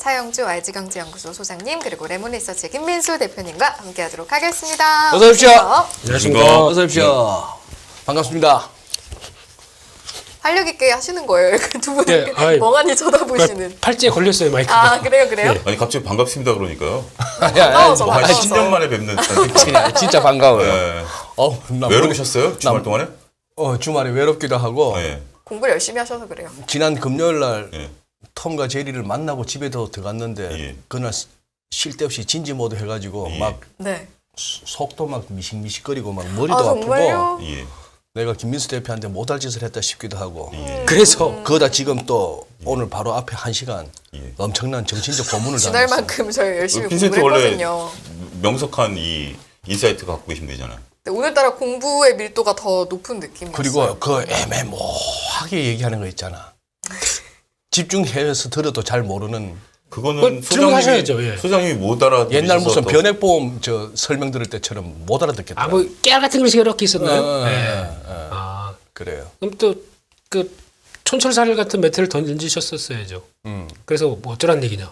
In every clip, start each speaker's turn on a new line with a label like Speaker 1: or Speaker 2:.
Speaker 1: 차영주 YG경제연구소 소장님 그리고 레몬리서치의 김민수 대표님과 함께하도록 하겠습니다.
Speaker 2: 어서 오십시오.
Speaker 3: 안녕하십니까.
Speaker 2: 어서 오십시오. 반갑습니다.
Speaker 1: 활력 있게 하시는 거예요. 이렇게 두 분이
Speaker 3: 네, 아이,
Speaker 1: 멍하니 쳐다보시는.
Speaker 3: 팔찌에 걸렸어요 마이크가.
Speaker 1: 아 그래요?
Speaker 3: 네.
Speaker 4: 아니 갑자기 반갑습니다 그러니까요.
Speaker 1: 반가워서
Speaker 4: 뭐 한
Speaker 1: 반가워서.
Speaker 4: 10년 만에 뵙는
Speaker 2: 진짜 반가워요.
Speaker 4: 네.
Speaker 2: 나
Speaker 4: 외로우셨어요? 주말 동안에?
Speaker 2: 주말에 외롭기도 하고
Speaker 4: 네.
Speaker 1: 공부를 열심히 하셔서 그래요.
Speaker 2: 지난 금요일 날
Speaker 4: 예.
Speaker 2: 톰과 제리를 만나고 집에 들어갔는데
Speaker 4: 예.
Speaker 2: 그날 쉴 데 없이 진지 모드 해가지고
Speaker 4: 예.
Speaker 2: 막
Speaker 1: 네.
Speaker 2: 속도 막 미식미식거리고 막 머리도
Speaker 1: 아
Speaker 2: 아프고
Speaker 1: 정말요?
Speaker 4: 예.
Speaker 2: 내가 김민수 대표한테 못할 짓을 했다 싶기도 하고
Speaker 3: 그래서
Speaker 2: 그러다 지금 또 오늘 바로 앞에 1시간
Speaker 4: 예.
Speaker 2: 엄청난 정신적 고문을 당했어요.
Speaker 1: 지날만큼 저희 열심히
Speaker 4: 빈센트
Speaker 1: 공부를
Speaker 4: 원래
Speaker 1: 했거든요.
Speaker 4: 명석한 이 인사이트 갖고 계신 분이잖아요.
Speaker 1: 근데 오늘따라 공부의 밀도가 더 높은 느낌이었어요.
Speaker 2: 그리고 그 애매모호하게 얘기하는 거 있잖아. 집중해서 들어도 잘 모르는
Speaker 4: 그거는
Speaker 3: 질문하셔야죠, 예.
Speaker 4: 소장님이 못 알아.
Speaker 2: 옛날 무슨 변액보험 설명 들을 때처럼 못 알아듣겠다.
Speaker 3: 아뭐 깨알 같은 글씨가 이렇게 있었나요? 네.
Speaker 2: 예.
Speaker 3: 아
Speaker 2: 그래요.
Speaker 3: 그럼 또 그 촌철살인 같은 멘트를 던지셨었어야죠. 그래서 뭐 어쩌란 얘기냐.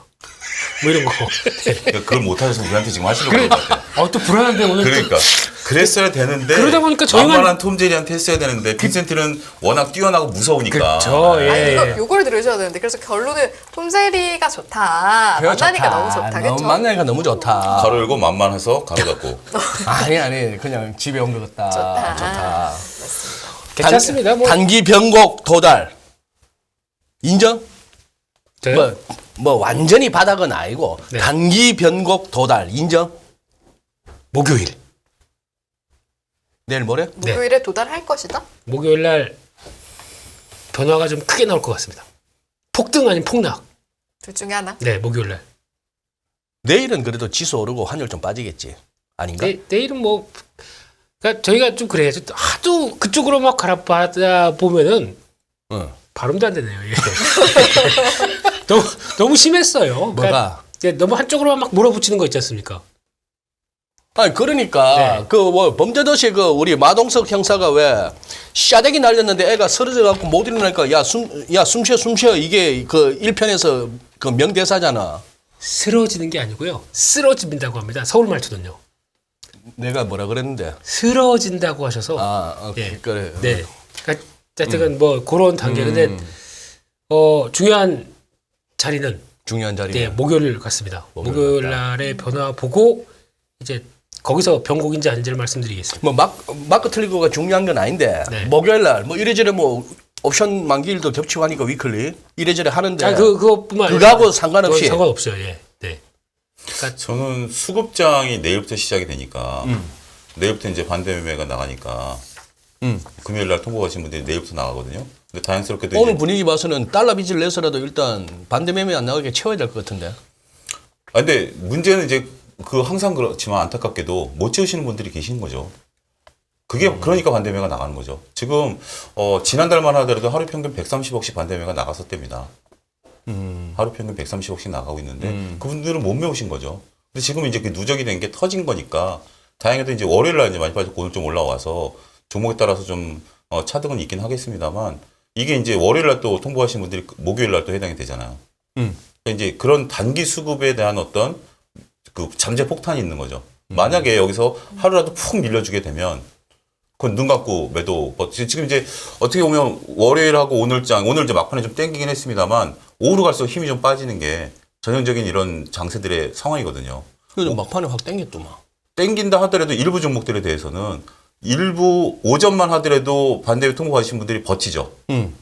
Speaker 3: 뭐 이런 거. 네.
Speaker 4: 그러니까 그걸 못 하셔서 우리한테 지금 하시는 것 같아요.
Speaker 3: 또 불안한데 오늘
Speaker 4: 그러니까 그랬어야 되는데
Speaker 3: 그러다 보니까 저희만-
Speaker 4: 만만한 톰 제리한테 했어야 되는데 빈센트는 워낙 뛰어나고 무서우니까.
Speaker 3: 그렇죠. 예.
Speaker 1: 아니 요걸 들으셔야 되는데 그래서 결론은 톰제리가 좋다. 만나니까 너무 좋다. 그렇죠?
Speaker 2: 만나니까 너무 좋다.
Speaker 4: 가로 열고 만만해서 가로 닫고.
Speaker 2: 아니 그냥 집에 온 것 같다.
Speaker 1: 좋다.
Speaker 3: 괜찮습니다. 뭐
Speaker 2: 단기 변곡 도달 인정?
Speaker 3: 저요?
Speaker 2: 뭐 완전히 바닥은 아니고
Speaker 3: 네.
Speaker 2: 단기 변곡 도달 인정?
Speaker 3: 목요일.
Speaker 2: 내일 모레?
Speaker 1: 목요일에 도달할 것이다.
Speaker 3: 목요일 날 변화가 좀 크게 나올 것 같습니다. 폭등 아닌 폭락.
Speaker 1: 둘 중에 하나.
Speaker 3: 네, 목요일 날.
Speaker 2: 내일은 그래도 지수 오르고 환율 좀 빠지겠지. 아닌가?
Speaker 3: 내일은 뭐 그러니까 저희가 좀 그래요. 하도 그쪽으로 막 갈아파다 보면은
Speaker 2: 응.
Speaker 3: 발음도 안 되네요. 예. 너무 심했어요. 그러니까
Speaker 2: 뭐가?
Speaker 3: 이제 너무 한쪽으로만 막 몰아붙이는 거 있지 않습니까?
Speaker 2: 아니 그러니까
Speaker 3: 네.
Speaker 2: 그 뭐 범죄도시 그 우리 마동석 형사가 왜 sha대기 날렸는데 애가 쓰러져 갖고 못 일어나니까 야 숨 쉬어 이게 그 1편에서 그 명대사잖아.
Speaker 3: 쓰러지는 게 아니고요. 쓰러진다고 합니다. 서울 말투는요.
Speaker 2: 내가 뭐라 그랬는데?
Speaker 3: 쓰러진다고 하셔서 예.
Speaker 2: 그래.
Speaker 3: 네. 그러니까 하여튼 뭐 그런 단계. 근데 중요한 자리는
Speaker 2: 중요한 자리.
Speaker 3: 네, 목요일 같습니다. 목요일 날의 변화 보고 이제 거기서 변곡인지 아닌지를 말씀드리겠습니다.
Speaker 2: 뭐 마크 틀리고가 중요한 건 아닌데
Speaker 3: 네.
Speaker 2: 목요일 날 뭐 이래저래 뭐 옵션 만기일도 겹치고 하니까 위클리 이래저래 하는데
Speaker 3: 그것뿐만 아니라
Speaker 2: 그거하고 상관없이
Speaker 3: 상관없어요. 예. 네. 그러니까
Speaker 4: 저는 수급장이 내일부터 시작이 되니까 내일부터 이제 반대 매매가 나가니까 금요일 날 통보하신 분들이 내일부터 나가거든요. 근데 다행스럽게도
Speaker 2: 오늘
Speaker 4: 이제
Speaker 2: 분위기 봐서는 달러 빚을 내서라도 일단 반대 매매 안 나가게 채워야 될 것 같은데.
Speaker 4: 근데 문제는 이제 그 항상 그렇지만 안타깝게도 못 채우시는 분들이 계시는 거죠. 그게 그러니까 반대매가 나가는 거죠. 지금 지난달만 하더라도 하루 평균 130억씩 반대매가 나갔었답니다. 하루 평균 130억씩 나가고 있는데 그분들은 못 메우신 거죠. 근데 지금 이제 그 누적이 된 게 터진 거니까 다행히도 이제 월요일 날 이제 많이 빠졌고 오늘 좀 올라와서 종목에 따라서 좀 차등은 있긴 하겠습니다만 이게 이제 월요일 날 또 통보하신 분들이 목요일 날 또 해당이 되잖아요. 그러니까 이제 그런 단기 수급에 대한 어떤 그 잠재 폭탄이 있는 거죠. 만약에 여기서 하루라도 푹 밀려주게 되면 그건 눈 감고 매도. 지금 이제 어떻게 보면 월요일하고 오늘 이제 막판에 좀 땡기긴 했습니다만 오후로 갈수록 힘이 좀 빠지는 게 전형적인 이런 장세들의 상황이거든요.
Speaker 2: 그래도 막판에 확 땡겼더만.
Speaker 4: 땡긴다 하더라도 일부 종목들에 대해서는 일부 오전만 하더라도 반대로 통보하신 분들이 버티죠.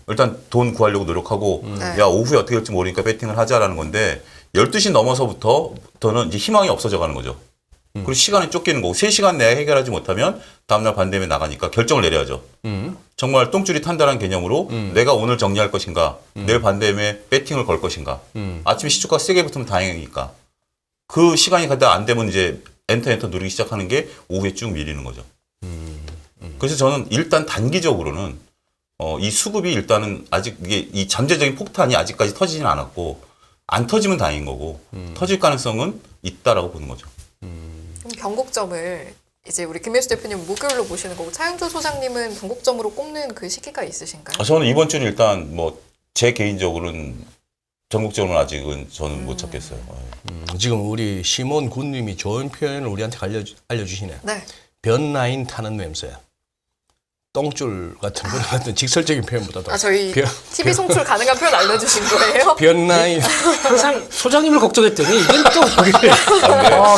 Speaker 4: 일단 돈 구하려고 노력하고
Speaker 1: 네.
Speaker 4: 야 오후에 어떻게 될지 모르니까 배팅을 하자라는 건데 12시 넘어서부터는 이제 희망이 없어져 가는 거죠. 그리고 시간이 쫓기는 거고 3시간 내에 해결하지 못하면 다음날 반대매 나가니까 결정을 내려야죠. 정말 똥줄이 탄다는 개념으로 내가 오늘 정리할 것인가 내일 반대매 배팅을 걸 것인가 아침에 시초가 세게 붙으면 다행이니까 그 시간이 가다 안 되면 이제 엔터 누르기 시작하는 게 오후에 쭉 밀리는 거죠. 그래서 저는 일단 단기적으로는 이 수급이 일단은 아직 이게 이 잠재적인 폭탄이 아직까지 터지진 않았고 안 터지면 다행인 거고 터질 가능성은 있다라고 보는 거죠.
Speaker 1: 그럼 변곡점을 이제 우리 김민수 대표님 목요일로 보시는 거고 차영주 소장님은 변곡점으로 꼽는 그 시기가 있으신가요?
Speaker 4: 저는 이번 주는 일단 뭐 제 개인적으로는 전국적으로는 아직은 저는 못 찾겠어요.
Speaker 2: 지금 우리 시몬 군님이 좋은 표현을 우리한테 알려주시네.
Speaker 1: 네.
Speaker 2: 변라인 타는 냄새. 똥줄 같은 그런 어떤 직설적인 표현보다도.
Speaker 1: 아 저희
Speaker 2: 변-
Speaker 1: TV 송출 가능한 표현 알려주신 거예요?
Speaker 2: 변라인.
Speaker 3: 항상 소장님을 걱정했더니 이건 또 거기를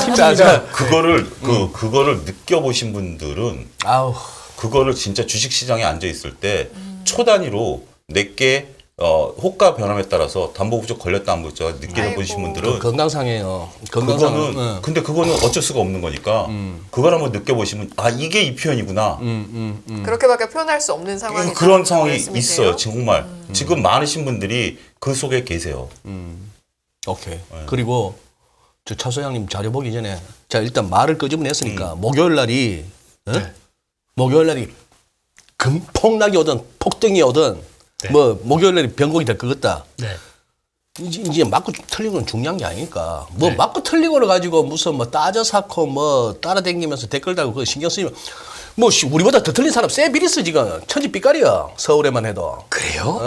Speaker 2: 힘듭니다.
Speaker 4: 그거를 느껴보신 분들은
Speaker 2: 아우.
Speaker 4: 그거를 진짜 주식시장에 앉아 있을 때 초 단위로 내게 호가 변함에 따라서 담보 부족 걸렸다 안 걸렸다 느껴보신
Speaker 1: 아이고.
Speaker 4: 분들은
Speaker 2: 건강상해요.
Speaker 4: 그거는 근데 그거는 어쩔 수가 없는 거니까 그걸 한번 느껴보시면 아 이게 이 표현이구나
Speaker 1: 그렇게밖에 표현할 수 없는 상황이
Speaker 4: 그런 상황이 있어요 정말 지금 많으신 분들이 그 속에 계세요.
Speaker 2: 오케이. 그리고 저 차 소장님 자료 보기 전에 자 일단 말을 끄집어냈으니까 목요일 날이 목요일 날이 폭락이 오든 폭등이 오든 뭐 목요일 날이 변곡이 될 것 같다.
Speaker 3: 네.
Speaker 2: 이제 맞고 틀린 건 중요한 게 아니니까 뭐 맞고 틀린 거를 가지고 무슨 뭐 따져 쌓고 뭐 따라다니면서 댓글 달고 그거 신경 쓰면 뭐 우리보다 더 틀린 사람 세비리스 지금 천지빛깔이야 서울에만 해도.
Speaker 3: 그래요?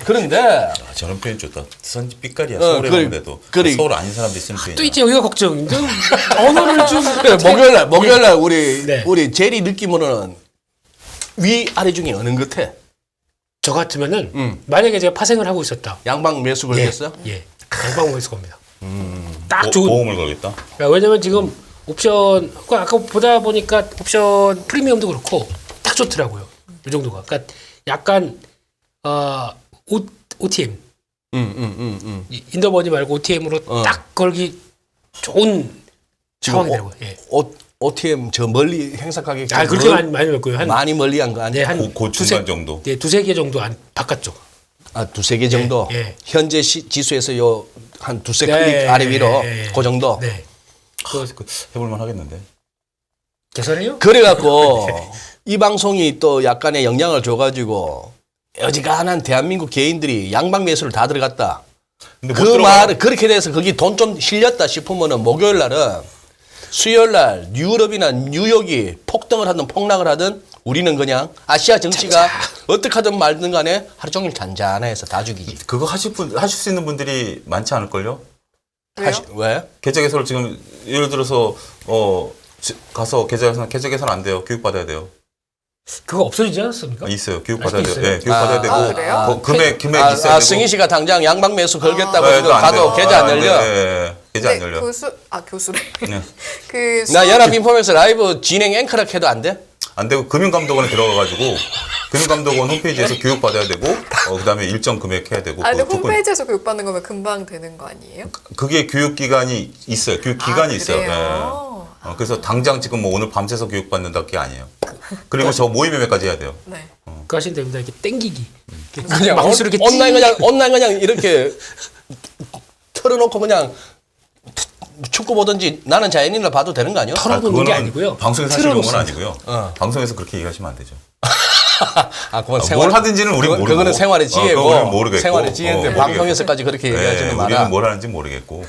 Speaker 2: 그런데
Speaker 4: 아, 저런 표현 좋다. 선지 삐까리야 서울에만 해도
Speaker 2: 그래.
Speaker 4: 서울 아닌 사람들이 쓰는 표현이야.
Speaker 3: 또 이제 여기가 걱정인데 언어를 좀
Speaker 2: 그래, 목요일 날 우리
Speaker 3: 네.
Speaker 2: 우리 제리 느낌으로는 위 아래 중에 어느 것 같아?
Speaker 3: 저 같으면은 만약에 제가 파생을 하고 있었다.
Speaker 2: 양방 매수 걸겠어?
Speaker 3: 예. 양방에서 겁니다. 딱 좋은.
Speaker 4: 보험을 걸겠다.
Speaker 3: 그러니까 왜냐면 지금 옵션 아까 보다 보니까 옵션 프리미엄도 그렇고 딱 좋더라고요. 이 정도가. 그러니까 약간 OTM 인더버니 말고 OTM으로 딱 걸기 좋은 상황이더라고요. 예.
Speaker 2: OTM 저 멀리 행사 가격
Speaker 3: 아 그렇게 많이 넣고요. 한
Speaker 2: 많이 멀리한 거 아니야?
Speaker 3: 네, 한
Speaker 4: 고 중간 정도.
Speaker 3: 네, 두세 개 정도 안 바깥쪽.
Speaker 2: 아 두세 개 정도.
Speaker 3: 예, 예.
Speaker 2: 현재 지수에서 요 한 두세
Speaker 3: 네,
Speaker 2: 클릭 아래 위로
Speaker 3: 예, 예.
Speaker 2: 그 정도.
Speaker 3: 네.
Speaker 4: 해볼만 하겠는데.
Speaker 3: 개설해요?
Speaker 2: 그래갖고 이 방송이 또 약간의 영향을 줘가지고 어지간한 대한민국 개인들이 양방 매수를 다 들어갔다.
Speaker 4: 근데
Speaker 2: 그 말을 그렇게 돼서 거기 돈 좀 실렸다 싶으면은 목요일 날은 수요일 날 유럽이나 뉴욕이 폭등을 하든 폭락을 하든 우리는 그냥 아시아 정치가 어떻게 하든 말든 간에 하루 종일 잔잔해서 다 죽이지.
Speaker 4: 그거 하실 수 있는 분들이 많지 않을걸요?
Speaker 1: 왜요?
Speaker 2: 왜?
Speaker 4: 계좌 개설을 지금 예를 들어서 가서 계좌 개설 안 돼요. 교육 받아야 돼요.
Speaker 3: 그거 없어지지 않았습니까?
Speaker 4: 있어요. 교육
Speaker 3: 아직도
Speaker 4: 받아야 돼요.
Speaker 3: 있어요?
Speaker 4: 예, 교육 받아야 되고
Speaker 1: 그래요?
Speaker 4: 금액 있어야 되고.
Speaker 2: 승희 씨가 당장 양방 매수 걸겠다고
Speaker 4: 네,
Speaker 2: 지금
Speaker 4: 그거 안
Speaker 2: 가도
Speaker 4: 돼요.
Speaker 2: 계좌 안
Speaker 4: 아,
Speaker 2: 열려.
Speaker 4: 네, 계좌 안 열려.
Speaker 1: 교수래.
Speaker 4: 네.
Speaker 1: 그
Speaker 2: 나 연합인포메이션 라이브 진행 앵커락 해도 안 돼?
Speaker 4: 안 되고 금융감독원에 들어가가지고 금융감독원 홈페이지에서 교육 받아야 되고 그다음에 일정 금액 해야 되고.
Speaker 1: 근데
Speaker 4: 그 조건-
Speaker 1: 홈페이지에서 교육받는 거면 금방 되는 거 아니에요?
Speaker 4: 그게 교육 기간이 있어요. 교육 기간이 있어요.
Speaker 1: 그래요?
Speaker 4: 그래서 당장 지금 뭐 오늘 밤새서 교육 받는다 게 아니에요. 그리고 저 모의 매매까지 해야 돼요.
Speaker 1: 네.
Speaker 3: 그거 하시면 됩니다. 이렇게 땡기기.
Speaker 2: 그냥
Speaker 3: 마우스로 이렇게
Speaker 2: 온라인 그냥 이렇게 틀어놓고 그냥 축구 보든지 나는 자연인을 봐도 되는 거 아니야?
Speaker 3: 털어놓는 게 아니고요.
Speaker 4: 방송에서 하시는 건
Speaker 3: 틀어놓습니다.
Speaker 4: 아니고요. 방송에서 그렇게 얘기하시면 안 되죠.
Speaker 2: 아, 그건
Speaker 4: 뭘 하든지는 우리 모르고.
Speaker 2: 그거는 생활의 지혜고
Speaker 4: 그거는 모르겠고.
Speaker 2: 생활의 지혜인데
Speaker 4: 모르겠고.
Speaker 2: 방송에서까지 그렇게 얘기하지는 마라.
Speaker 4: 우리는 뭘 하는지 모르겠고.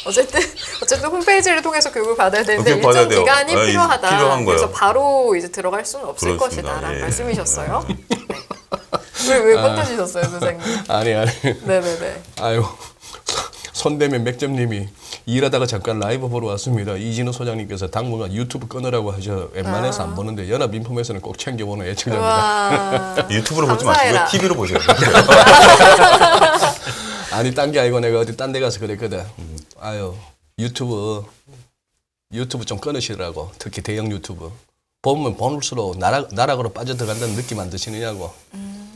Speaker 1: 어쨌든 홈페이지를 통해서 교육을 받아야 되는데
Speaker 4: 교육 받아야
Speaker 1: 일정
Speaker 4: 돼요.
Speaker 1: 기간이
Speaker 4: 네,
Speaker 1: 필요하다.
Speaker 4: 필요한 거예요.
Speaker 1: 그래서 바로 이제 들어갈 수는 없을
Speaker 4: 그렇습니다.
Speaker 1: 것이다라는
Speaker 4: 예.
Speaker 1: 말씀이셨어요. 네. 왜 뻗어지셨어요, 선생님?
Speaker 2: 아니
Speaker 1: 네네네.
Speaker 2: 아유 손대면 맥점님이 일하다가 잠깐 라이브 보러 왔습니다. 이진우 소장님께서 당분간 유튜브 끊으라고 하셔 웬만해서 안 보는데 연합 인포메이션을 꼭 챙겨보는 애청자입니다.
Speaker 1: 와.
Speaker 4: 유튜브로 보지
Speaker 1: 감사해라.
Speaker 4: 마시고 TV로 보세요.
Speaker 2: 아니 딴 게 아니고 내가 어디 딴 데 가서 그랬거든. 아유 유튜브 좀 끊으시더라고. 특히 대형 유튜브. 보면 볼수록 나락으로 빠져들어간다는 느낌 안 드시느냐고.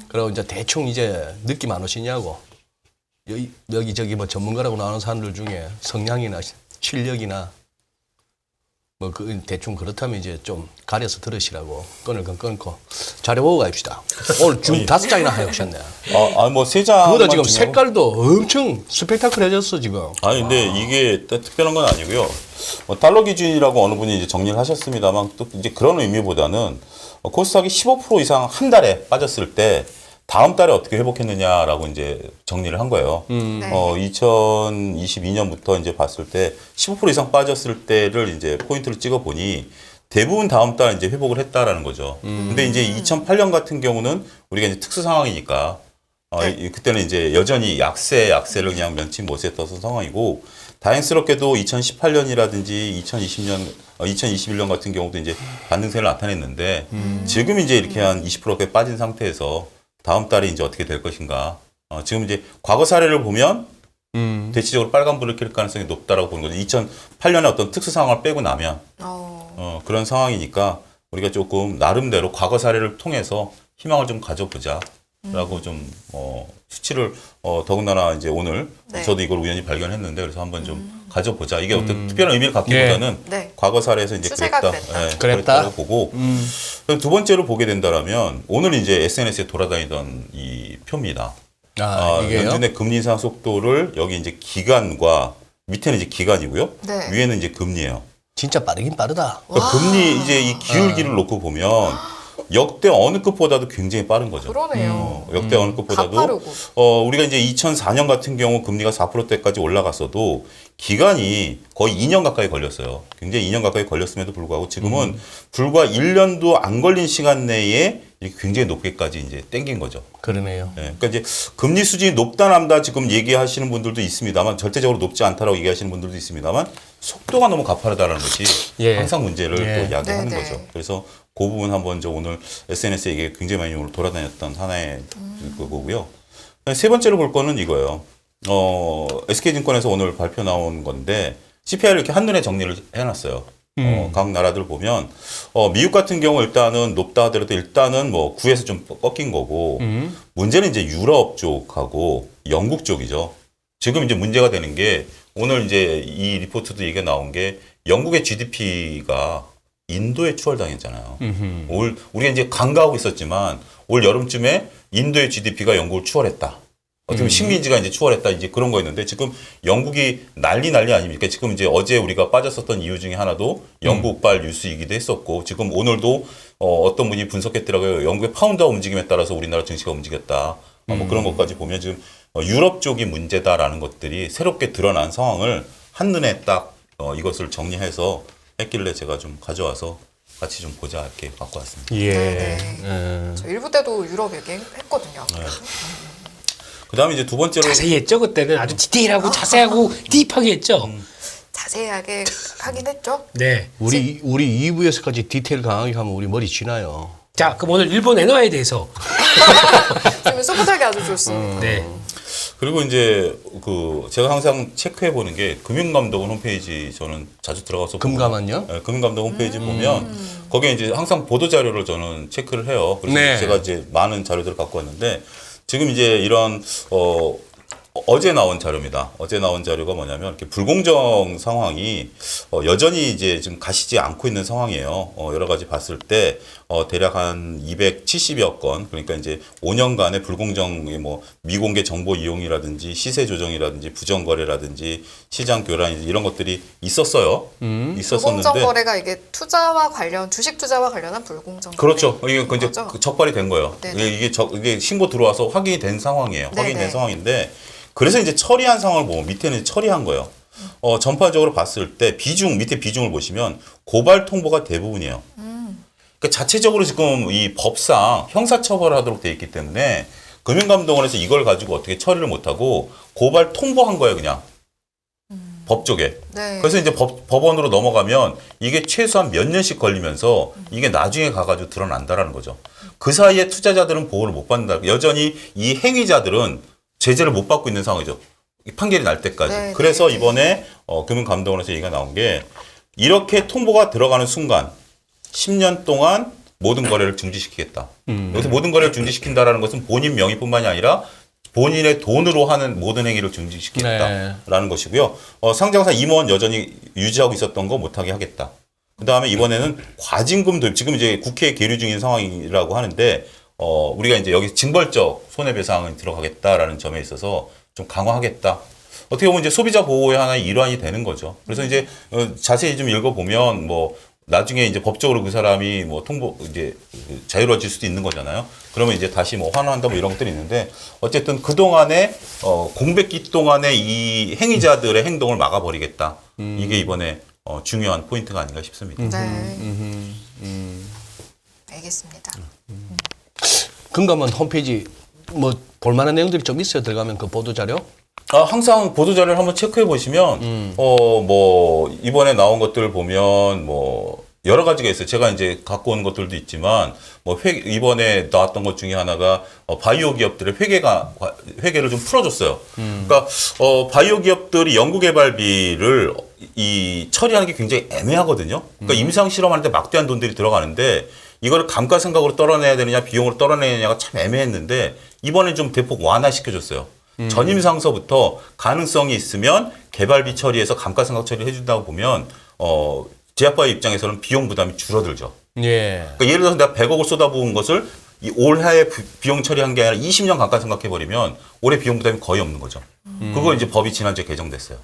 Speaker 2: 그리고 이제 대충 이제 느낌 안 오시냐고. 여기저기 뭐 전문가라고 나오는 사람들 중에 성향이나 실력이나 뭐 그 대충 그렇다면 이제 좀 가려서 들으시라고 끊을 건 끊고 자료 보고 갑시다. 오늘 중 5장이나 하셨네.
Speaker 4: 뭐 세 장.
Speaker 2: 그거다 지금 색깔도 엄청 스펙타클해졌어 지금.
Speaker 4: 아니 근데 이게 특별한 건 아니고요. 달러 기준이라고 어느 분이 이제 정리를 하셨습니다만 또 이제 그런 의미보다는 코스닥이 15% 이상 한 달에 빠졌을 때 다음 달에 어떻게 회복했느냐라고 이제 정리를 한 거예요.
Speaker 1: 네.
Speaker 4: 2022년부터 이제 봤을 때 15% 이상 빠졌을 때를 이제 포인트를 찍어 보니 대부분 다음 달 이제 회복을 했다라는 거죠. 근데 이제 2008년 같은 경우는 우리가 이제 특수 상황이니까 그때는 이제 여전히 약세를 그냥 면치 못했던 상황이고, 다행스럽게도 2018년이라든지 2021년 같은 경우도 이제 반등세를 나타냈는데, 지금 이제 이렇게 한 20%가 빠진 상태에서 다음 달에 이제 어떻게 될 것인가. 지금 이제 과거 사례를 보면 대체적으로 빨간불을 켤 가능성이 높다라고 보는 거죠. 2008년에 어떤 특수 상황을 빼고 나면 그런 상황이니까 우리가 조금 나름대로 과거 사례를 통해서 희망을 좀 가져보자라고 좀 수치를 더군다나 이제 오늘
Speaker 1: 네.
Speaker 4: 저도 이걸 우연히 발견했는데 그래서 한번 좀 가져보자. 이게 어떤 특별한 의미를 갖기보다는
Speaker 1: 네.
Speaker 4: 과거 사례에서 이제
Speaker 1: 추세가
Speaker 4: 그랬다.
Speaker 1: 그랬다.
Speaker 4: 그랬다고 보고 두 번째로 보게 된다라면 오늘 이제 SNS에 돌아다니던 이 표입니다.
Speaker 2: 이게요?
Speaker 4: 연준의 금리 인상 속도를 여기 이제 기간과 밑에는 이제 기간이고요.
Speaker 1: 네.
Speaker 4: 위에는 이제 금리예요.
Speaker 2: 진짜 빠르긴 빠르다.
Speaker 4: 그러니까 금리 이제 이 기울기를 놓고 보면 역대 어느 끝보다도 굉장히 빠른 거죠.
Speaker 1: 그러네요.
Speaker 4: 역대 어느 끝보다도
Speaker 1: 가파르고.
Speaker 4: 우리가 이제 2004년 같은 경우 금리가 4%대까지 올라갔어도 기간이 거의 2년 가까이 걸렸어요. 굉장히 2년 가까이 걸렸음에도 불구하고 지금은 불과 1년도 안 걸린 시간 내에 이렇게 굉장히 높게까지 이제 땡긴 거죠.
Speaker 2: 그러네요.
Speaker 4: 예, 그러니까 이제 금리 수준이 높다 남다 지금 얘기하시는 분들도 있습니다만 절대적으로 높지 않다라고 얘기하시는 분들도 있습니다만 속도가 너무 가파르다는 것이
Speaker 2: 예.
Speaker 4: 항상 문제를
Speaker 2: 예.
Speaker 4: 또 야기하는
Speaker 1: 네네.
Speaker 4: 거죠. 그래서 그 부분 한번 저 오늘 SNS에 이게 굉장히 많이 오늘 돌아다녔던 하나의 그거고요. 세 번째로 볼 거는 이거예요. SK증권에서 오늘 발표 나온 건데 CPI를 이렇게 한눈에 정리를 해놨어요. 각 나라들 보면 미국 같은 경우 일단은 높다 하더라도 일단은 뭐 9에서 좀 꺾인 거고 문제는 이제 유럽 쪽하고 영국 쪽이죠. 지금 이제 문제가 되는 게 오늘 이제 이 리포트도 얘기가 나온 게 영국의 GDP가 인도에 추월당했잖아요. 우리가 이제 간과하고 있었지만 올 여름쯤에 인도의 GDP가 영국을 추월했다. 어떻게 보면 식민지가 이제 추월했다 이제 그런 거였는데 지금 영국이 난리 아닙니까? 지금 이제 어제 우리가 빠졌었던 이유 중에 하나도 영국발 뉴스이기도 했었고 지금 오늘도 어떤 분이 분석했더라고요. 영국의 파운드와 움직임에 따라서 우리나라 증시가 움직였다. 뭐 그런 것까지 보면 지금 유럽 쪽이 문제다라는 것들이 새롭게 드러난 상황을 한눈에 딱 이것을 정리해서 했길래 제가 좀 가져와서 같이 좀 보자 이렇게 갖고 왔습니다.
Speaker 2: 예.
Speaker 1: 네네. 저 일부 때도 유럽 얘기했거든요.
Speaker 4: 그다음에 이제 두 번째로
Speaker 3: 자세히 했죠. 그때는 아주 디테일하고 자세하고 딥하게 했죠.
Speaker 1: 자세하게 하긴 했죠.
Speaker 3: 네.
Speaker 2: 우리 2부에서까지 디테일 강하게 하면 우리 머리 쥐나요.
Speaker 3: 자, 그럼 오늘 일본 엔화에 대해서.
Speaker 1: 지금 소프트하게 아주 좋습니다.
Speaker 3: 네.
Speaker 4: 그리고 이제 그 제가 항상 체크해 보는 게 금융감독원 홈페이지 저는 자주 들어가서
Speaker 2: 금감원요?
Speaker 4: 네, 금융감독 홈페이지 보면 거기에 이제 항상 보도 자료를 저는 체크를 해요. 그래서
Speaker 2: 네.
Speaker 4: 제가 이제 많은 자료들을 갖고 왔는데 지금 이제 이런 어제 나온 자료입니다. 어제 나온 자료가 뭐냐면 이렇게 불공정 상황이 여전히 이제 지금 가시지 않고 있는 상황이에요. 여러 가지 봤을 때 대략 한 270여 건 그러니까 이제 5년간의 불공정의 뭐 미공개 정보 이용이라든지 시세 조정이라든지 부정 거래라든지 시장 교란 이런 것들이 있었어요. 있었었는데
Speaker 1: 불공정 거래가 이게 투자와 관련 주식 투자와 관련한 불공정 거래.
Speaker 4: 그렇죠. 이게 이제
Speaker 1: 거죠?
Speaker 4: 적발이 된 거예요.
Speaker 1: 네네.
Speaker 4: 이게 신고 들어와서 확인이 된 상황이에요.
Speaker 1: 네네.
Speaker 4: 확인된 상황인데 그래서 이제 처리한 상황을 보면 밑에는 처리한 거예요. 전반적으로 봤을 때 밑에 비중을 보시면 고발 통보가 대부분이에요. 그러니까 자체적으로 지금 이 법상 형사처벌을 하도록 돼 있기 때문에 금융감독원에서 이걸 가지고 어떻게 처리를 못하고 고발 통보한 거예요, 그냥. 법 쪽에.
Speaker 1: 네.
Speaker 4: 그래서 이제 법원으로 넘어가면 이게 최소한 몇 년씩 걸리면서 이게 나중에 가가지고 드러난다라는 거죠. 그 사이에 투자자들은 보호를 못 받는다. 여전히 이 행위자들은 제재를 못 받고 있는 상황이죠. 판결이 날 때까지.
Speaker 1: 네,
Speaker 4: 그래서
Speaker 1: 네.
Speaker 4: 이번에 금융감독원에서 얘기가 나온 게 이렇게 통보가 들어가는 순간 10년 동안 모든 거래를 중지시키겠다. 여기서 모든 거래를 중지시킨다라는 것은 본인 명의뿐만이 아니라 본인의 돈으로 하는 모든 행위를 중지시키겠다라는 것이고요. 상장사 임원 여전히 유지하고 있었던 거 못하게 하겠다. 그 다음에 이번에는 과징금 도입. 지금 이제 국회에 계류 중인 상황이라고 하는데 우리가 이제 여기 징벌적 손해배상이 들어가겠다라는 점에 있어서 좀 강화하겠다. 어떻게 보면 이제 소비자 보호의 하나의 일환이 되는 거죠. 그래서 이제 자세히 좀 읽어보면 뭐 나중에 이제 법적으로 그 사람이 뭐 이제 자유로워질 수도 있는 거잖아요. 그러면 이제 다시 뭐 환호한다 뭐 이런 것들이 있는데 어쨌든 그 동안에 공백기 동안에 이 행위자들의 행동을 막아버리겠다. 이게 이번에 중요한 포인트가 아닌가 싶습니다.
Speaker 1: 네. 알겠습니다.
Speaker 2: 금감원 홈페이지 뭐 볼만한 내용들이 좀 있어요. 들어가면 그 보도 자료.
Speaker 4: 항상 보도자료를 한번 체크해 보시면, 뭐, 이번에 나온 것들 보면, 뭐, 여러 가지가 있어요. 제가 이제 갖고 온 것들도 있지만, 뭐, 이번에 나왔던 것 중에 하나가, 바이오 기업들의 회계를 좀 풀어줬어요. 그러니까, 바이오 기업들이 연구개발비를 처리하는 게 굉장히 애매하거든요. 그러니까 임상 실험하는데 막대한 돈들이 들어가는데, 이거를 감가상각으로 떨어내야 되느냐, 비용으로 떨어내야 되느냐가 참 애매했는데, 이번에 좀 대폭 완화시켜줬어요. 전임상서부터 가능성이 있으면 개발비 처리해서 감가상각 처리를 해준다고 보면 제약바의 입장에서는 비용 부담이 줄어들죠.
Speaker 2: 예.
Speaker 4: 그러니까 예를 들어서 내가 100억을 쏟아부은 것을 이 올해에 비용 처리한 게 아니라 20년 감가상각해버리면 올해 비용 부담이 거의 없는 거죠. 그걸 이제 법이 지난주에 개정됐어요.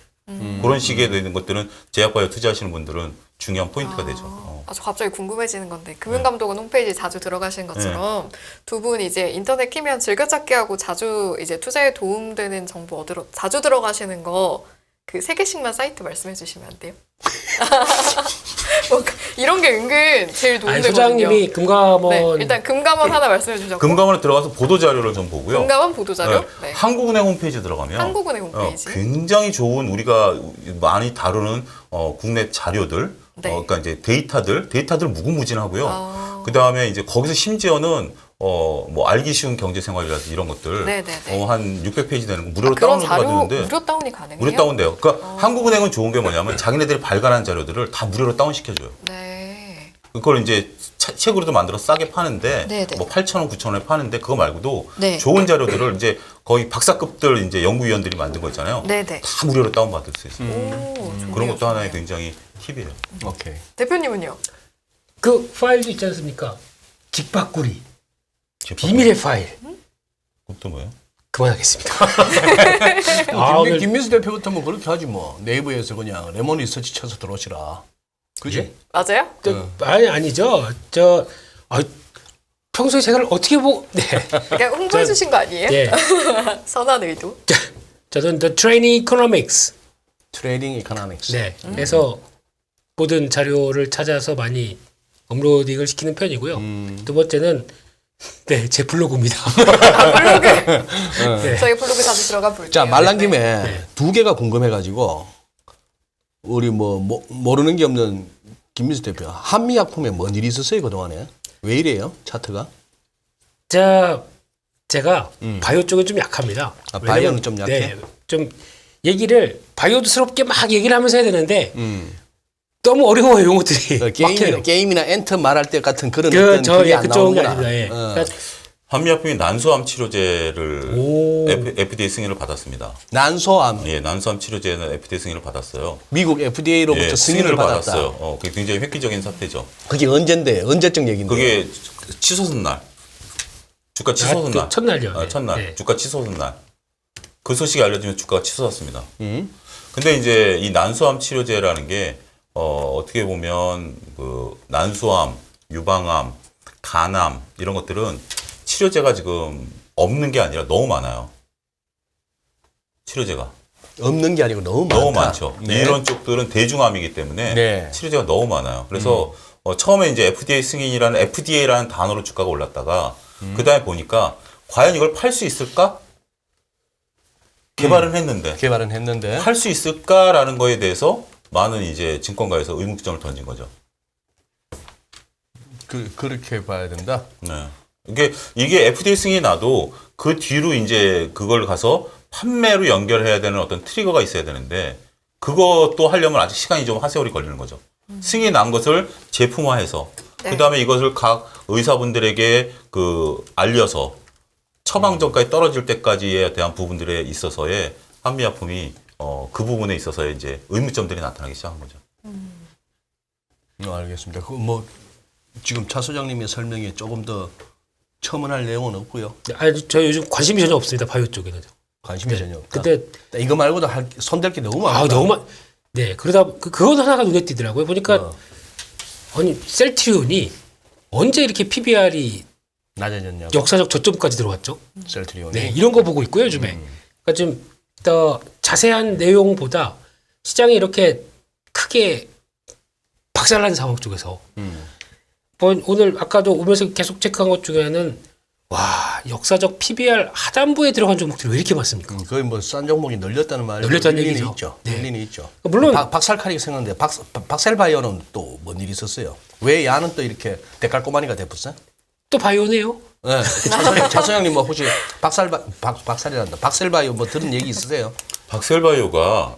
Speaker 4: 그런 식의 되는 것들은 제약바에 투자하시는 분들은 중요한 포인트가 되죠.
Speaker 1: 저 갑자기 궁금해지는 건데 금융감독원 홈페이지 자주 들어가시는 것처럼 두 분 이제 인터넷 키면 즐겨찾기 하고 자주 이제 투자에 도움되는 정보 얻으러 자주 들어가시는 거 그 3개씩만 사이트 말씀해 주시면 안 돼요? 뭐 이런 게 은근 제일
Speaker 3: 아니,
Speaker 1: 도움되거든요.
Speaker 3: 소장님이 금감원
Speaker 1: 네, 일단 금감원 하나 말씀해 주셨고
Speaker 4: 금감원에 들어가서 보도자료를 좀 보고요.
Speaker 1: 금감원 보도자료?
Speaker 4: 네.
Speaker 1: 네.
Speaker 4: 한국은행 홈페이지 들어가면
Speaker 1: 한국은행 홈페이지.
Speaker 4: 굉장히 좋은 우리가 많이 다루는 국내 자료들,
Speaker 1: 네.
Speaker 4: 그러니까 이제 데이터들 무궁무진하고요.
Speaker 1: 아.
Speaker 4: 그 다음에 이제 거기서 심지어는 뭐 알기 쉬운 경제생활이라든지 이런 것들
Speaker 1: 네네네.
Speaker 4: 한 600페이지 되는 거 무료로
Speaker 1: 그런
Speaker 4: 다운로드
Speaker 1: 자료
Speaker 4: 받는데
Speaker 1: 무료 다운이 가능해요?
Speaker 4: 무료 다운돼요. 그러니까 한국은행은 좋은 게 뭐냐면 자기네들이 발간한 자료들을 다 무료로 다운시켜줘요.
Speaker 1: 네.
Speaker 4: 그걸 이제 책으로도 만들어 싸게 파는데
Speaker 1: 네네.
Speaker 4: 뭐 8,000원, 9,000원에 파는데 그거 말고도
Speaker 1: 네.
Speaker 4: 좋은 자료들을 이제 거의 박사급들 이제 연구위원들이 만든 거 있잖아요.
Speaker 1: 네네.
Speaker 4: 다 무료로 다운받을 수 있어요.
Speaker 1: 오, 좋네요,
Speaker 4: 그런 것도
Speaker 1: 좋네요.
Speaker 4: 하나의 굉장히 팁이에요.
Speaker 2: 오케이.
Speaker 1: 대표님은요?
Speaker 3: 그 파일도 있지 않습니까? 직박구리 비밀의 파일
Speaker 4: 그것도 뭐예요?
Speaker 3: 그만하겠습니다. 아, 오늘
Speaker 2: 김민수 대표 같으면 그렇게 하지 뭐. 네이버에서 그냥 레몬 리서치 쳐서 들어오시라. 그지?
Speaker 3: 예?
Speaker 1: 맞아요?
Speaker 3: 아니죠. 평소에 제가 어떻게 네.
Speaker 1: 그냥 홍보해 주신 거 아니에요?
Speaker 3: 예.
Speaker 1: 선한 의도.
Speaker 3: 저는 The Training Economics.
Speaker 2: 트레이딩 이코노믹스.
Speaker 3: 네. 그래서 모든 자료를 찾아서 많이 업로딩을 시키는 편이고요. 두 번째는 네, 제 블로그입니다.
Speaker 1: 블로그.
Speaker 3: 네.
Speaker 1: 저희 블로그 자주 들어가 볼게요.
Speaker 2: 자, 말 난
Speaker 1: 네.
Speaker 2: 김에 두 개가 궁금해가지고 우리 모르는 게 없는 김민수 대표. 한미약품에 뭔 일이 있었어요 그동안에? 왜 이래요 차트가?
Speaker 3: 제가 바이오 쪽에 좀 약합니다.
Speaker 2: 아, 바이오는 좀 약해?
Speaker 3: 네, 좀 얘기를 바이오스럽게 막 얘기를 하면서 해야 되는데 너무 어려워요 용어들이. 막혀요.
Speaker 2: 게임이나 엔터 말할 때 같은 그런
Speaker 3: 그,
Speaker 2: 어떤 그게 안
Speaker 3: 그쪽이
Speaker 2: 나오는구나.
Speaker 3: 아닙니다. 예. 그러니까
Speaker 4: 한미약품이 난소암 치료제를
Speaker 3: 오.
Speaker 4: FDA 승인을 받았습니다.
Speaker 2: 난소암
Speaker 4: 예, 난소암 치료제는 FDA 승인을 받았어요.
Speaker 2: 미국 FDA로부터
Speaker 4: 예,
Speaker 2: 승인을 받았다.
Speaker 4: 받았어요. 그게 굉장히 획기적인 사태죠.
Speaker 2: 그게 언젠데 언제적 얘기인데?
Speaker 4: 그게 치솟은 날. 주가 치솟은
Speaker 3: 그
Speaker 4: 날.
Speaker 3: 첫날이요.
Speaker 4: 첫날.
Speaker 3: 네.
Speaker 4: 주가 치솟은 날. 그 소식이 알려지면 주가가 치솟았습니다. 근데 이제 이 난소암 치료제라는 게 어떻게 보면 그 난소암, 유방암, 간암 이런 것들은 치료제가 지금 없는 게 아니라 너무 많아요. 치료제가.
Speaker 2: 없는 게 아니고 너무 많다.
Speaker 4: 너무 많죠.
Speaker 2: 네.
Speaker 4: 이런 쪽들은 대중암이기 때문에
Speaker 2: 네.
Speaker 4: 치료제가 너무 많아요. 그래서 처음에 이제 FDA라는 단어로 주가가 올랐다가 그 다음에 보니까 과연 이걸 팔 수 있을까? 개발은 했는데
Speaker 2: 개발은 했는데
Speaker 4: 팔 수 있을까라는 거에 대해서 많은 이제 증권가에서 의문점을 던진 거죠.
Speaker 2: 그렇게 봐야 된다.
Speaker 4: 네. 이게 FDA 승인이 나도 그 뒤로 이제 그걸 가서 판매로 연결해야 되는 어떤 트리거가 있어야 되는데 그것도 하려면 아직 시간이 좀 하세월이 걸리는 거죠. 승인이 난 것을 제품화해서
Speaker 1: 네.
Speaker 4: 그다음에 이것을 각 의사분들에게 알려서 처방전까지 떨어질 때까지에 대한 부분들에 있어서의 한미약품이 그 부분에 있어서의 이제 의문점들이 나타나기 시작한 거죠.
Speaker 2: 알겠습니다. 지금 차 소장님의 설명에 조금 더 첨언할 내용은 없고요.
Speaker 3: 아니, 저 요즘 관심이 전혀 없습니다. 바이오 쪽에는.
Speaker 2: 관심이 전혀 없다.
Speaker 3: 근데
Speaker 2: 이거 말고도 손댈 게 너무 많아.
Speaker 3: 너무 많. 네, 그러다 그건 하나가 눈에 띄더라고요. 보니까 아니 셀트리온이 언제 이렇게 PBR이
Speaker 2: 낮아졌냐?
Speaker 3: 역사적 저점까지 들어왔죠?
Speaker 2: 셀트리온이.
Speaker 3: 네, 이런 거 보고 있고요, 요즘에. 그러니까 좀 더 자세한 내용보다 시장이 이렇게 크게 박살난 상황 쪽에서 오늘 아까도 오면서 계속 체크한 것 중에는 와, 역사적 PBR 하단부에 들어간 종목들이 왜 이렇게 많습니까?
Speaker 2: 거의 뭐 싼 종목이 늘렸다는 말이
Speaker 3: 늘렸다는
Speaker 2: 일리는
Speaker 3: 얘기죠.
Speaker 2: 있죠.
Speaker 3: 네.
Speaker 2: 일리는 있죠.
Speaker 3: 물론
Speaker 2: 박살칼이 생각나는데 박셀바이오는 또 뭔 일이 있었어요? 왜 야는 또 이렇게 대깔꼬마니가 됐었어?
Speaker 3: 또 바이오네요.
Speaker 2: 네. 차소영님 뭐 혹시 박살이란다. 박셀바이오 뭐 들은 얘기 있으세요?
Speaker 4: 박셀바이오가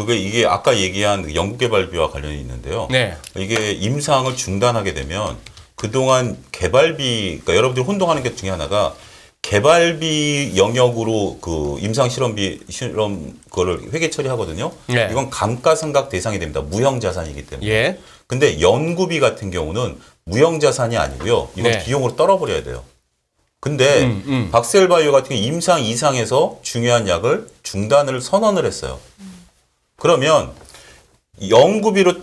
Speaker 4: 이게 아까 얘기한 연구개발비와 관련이 있는데요.
Speaker 2: 네.
Speaker 4: 이게 임상을 중단하게 되면 그동안 개발비, 그러니까 여러분들이 혼동하는 것 중에 하나가 개발비 영역으로 그 임상 실험 그거를 회계 처리하거든요.
Speaker 2: 네.
Speaker 4: 이건 감가상각 대상이 됩니다. 무형 자산이기 때문에.
Speaker 2: 예.
Speaker 4: 근데 연구비 같은 경우는 무형 자산이 아니고요. 이건
Speaker 2: 네.
Speaker 4: 비용으로 떨어버려야 돼요. 근데 박셀바이오 같은 경우 임상 이상에서 중요한 약을 중단을 선언을 했어요. 그러면 연구비로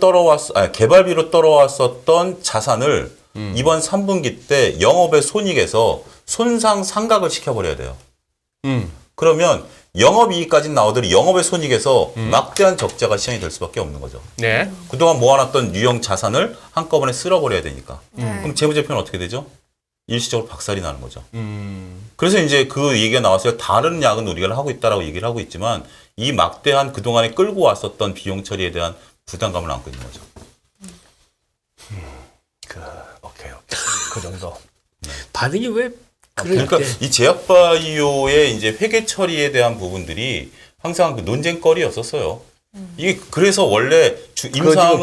Speaker 4: 개발비로 떨어왔었던 자산을 이번 3분기 때 영업의 손익에서 손상 상각을 시켜버려야 돼요. 그러면 영업이익까지 나오더니 영업의 손익에서 막대한 적자가 시행이 될 수밖에 없는 거죠.
Speaker 2: 네.
Speaker 4: 그동안 모아놨던 유형 자산을 한꺼번에 쓸어버려야 되니까.
Speaker 1: 네.
Speaker 4: 그럼 재무제표는 어떻게 되죠? 일시적으로 박살이 나는 거죠. 그래서 이제 그 얘기가 나왔어요. 다른 약은 우리가 하고 있다라고 얘기를 하고 있지만 이 막대한 그동안에 끌고 왔었던 비용 처리에 대한 부담감을 안고 있는 거죠.
Speaker 2: 오케이. 그 정도.
Speaker 3: 반응이 왜
Speaker 4: 그러니까 이 제약바이오의 이제 회계 처리에 대한 부분들이 항상 그 논쟁거리였었어요. 이게 그래서 원래 임상은
Speaker 2: 지금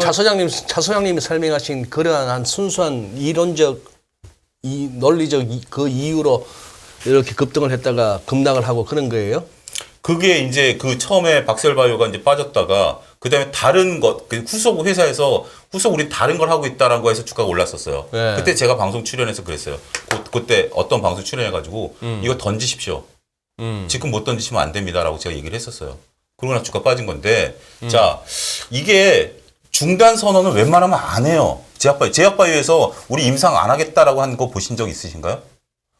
Speaker 2: 차 소장님이 설명하신 그러한 순수한 이론적 논리적 그 이유로 이렇게 급등을 했다가 급락을 하고 그런 거예요?
Speaker 4: 그게 이제 그 처음에 박셀바이오가 이제 빠졌다가 그다음에 다른 그 후속 회사에서 우리 다른 걸 하고 있다라는 거에서 주가가 올랐었어요.
Speaker 2: 네.
Speaker 4: 그때 제가 방송 출연해서 그랬어요. 그때 어떤 방송 출연해가지고 이거 던지십시오. 지금 못 던지시면 안 됩니다라고 제가 얘기를 했었어요. 그러고 나서 주가 빠진 건데 자 이게 중단 선언은 웬만하면 안 해요. 제약바이오에서 우리 임상 안 하겠다라고 한 거 보신 적 있으신가요?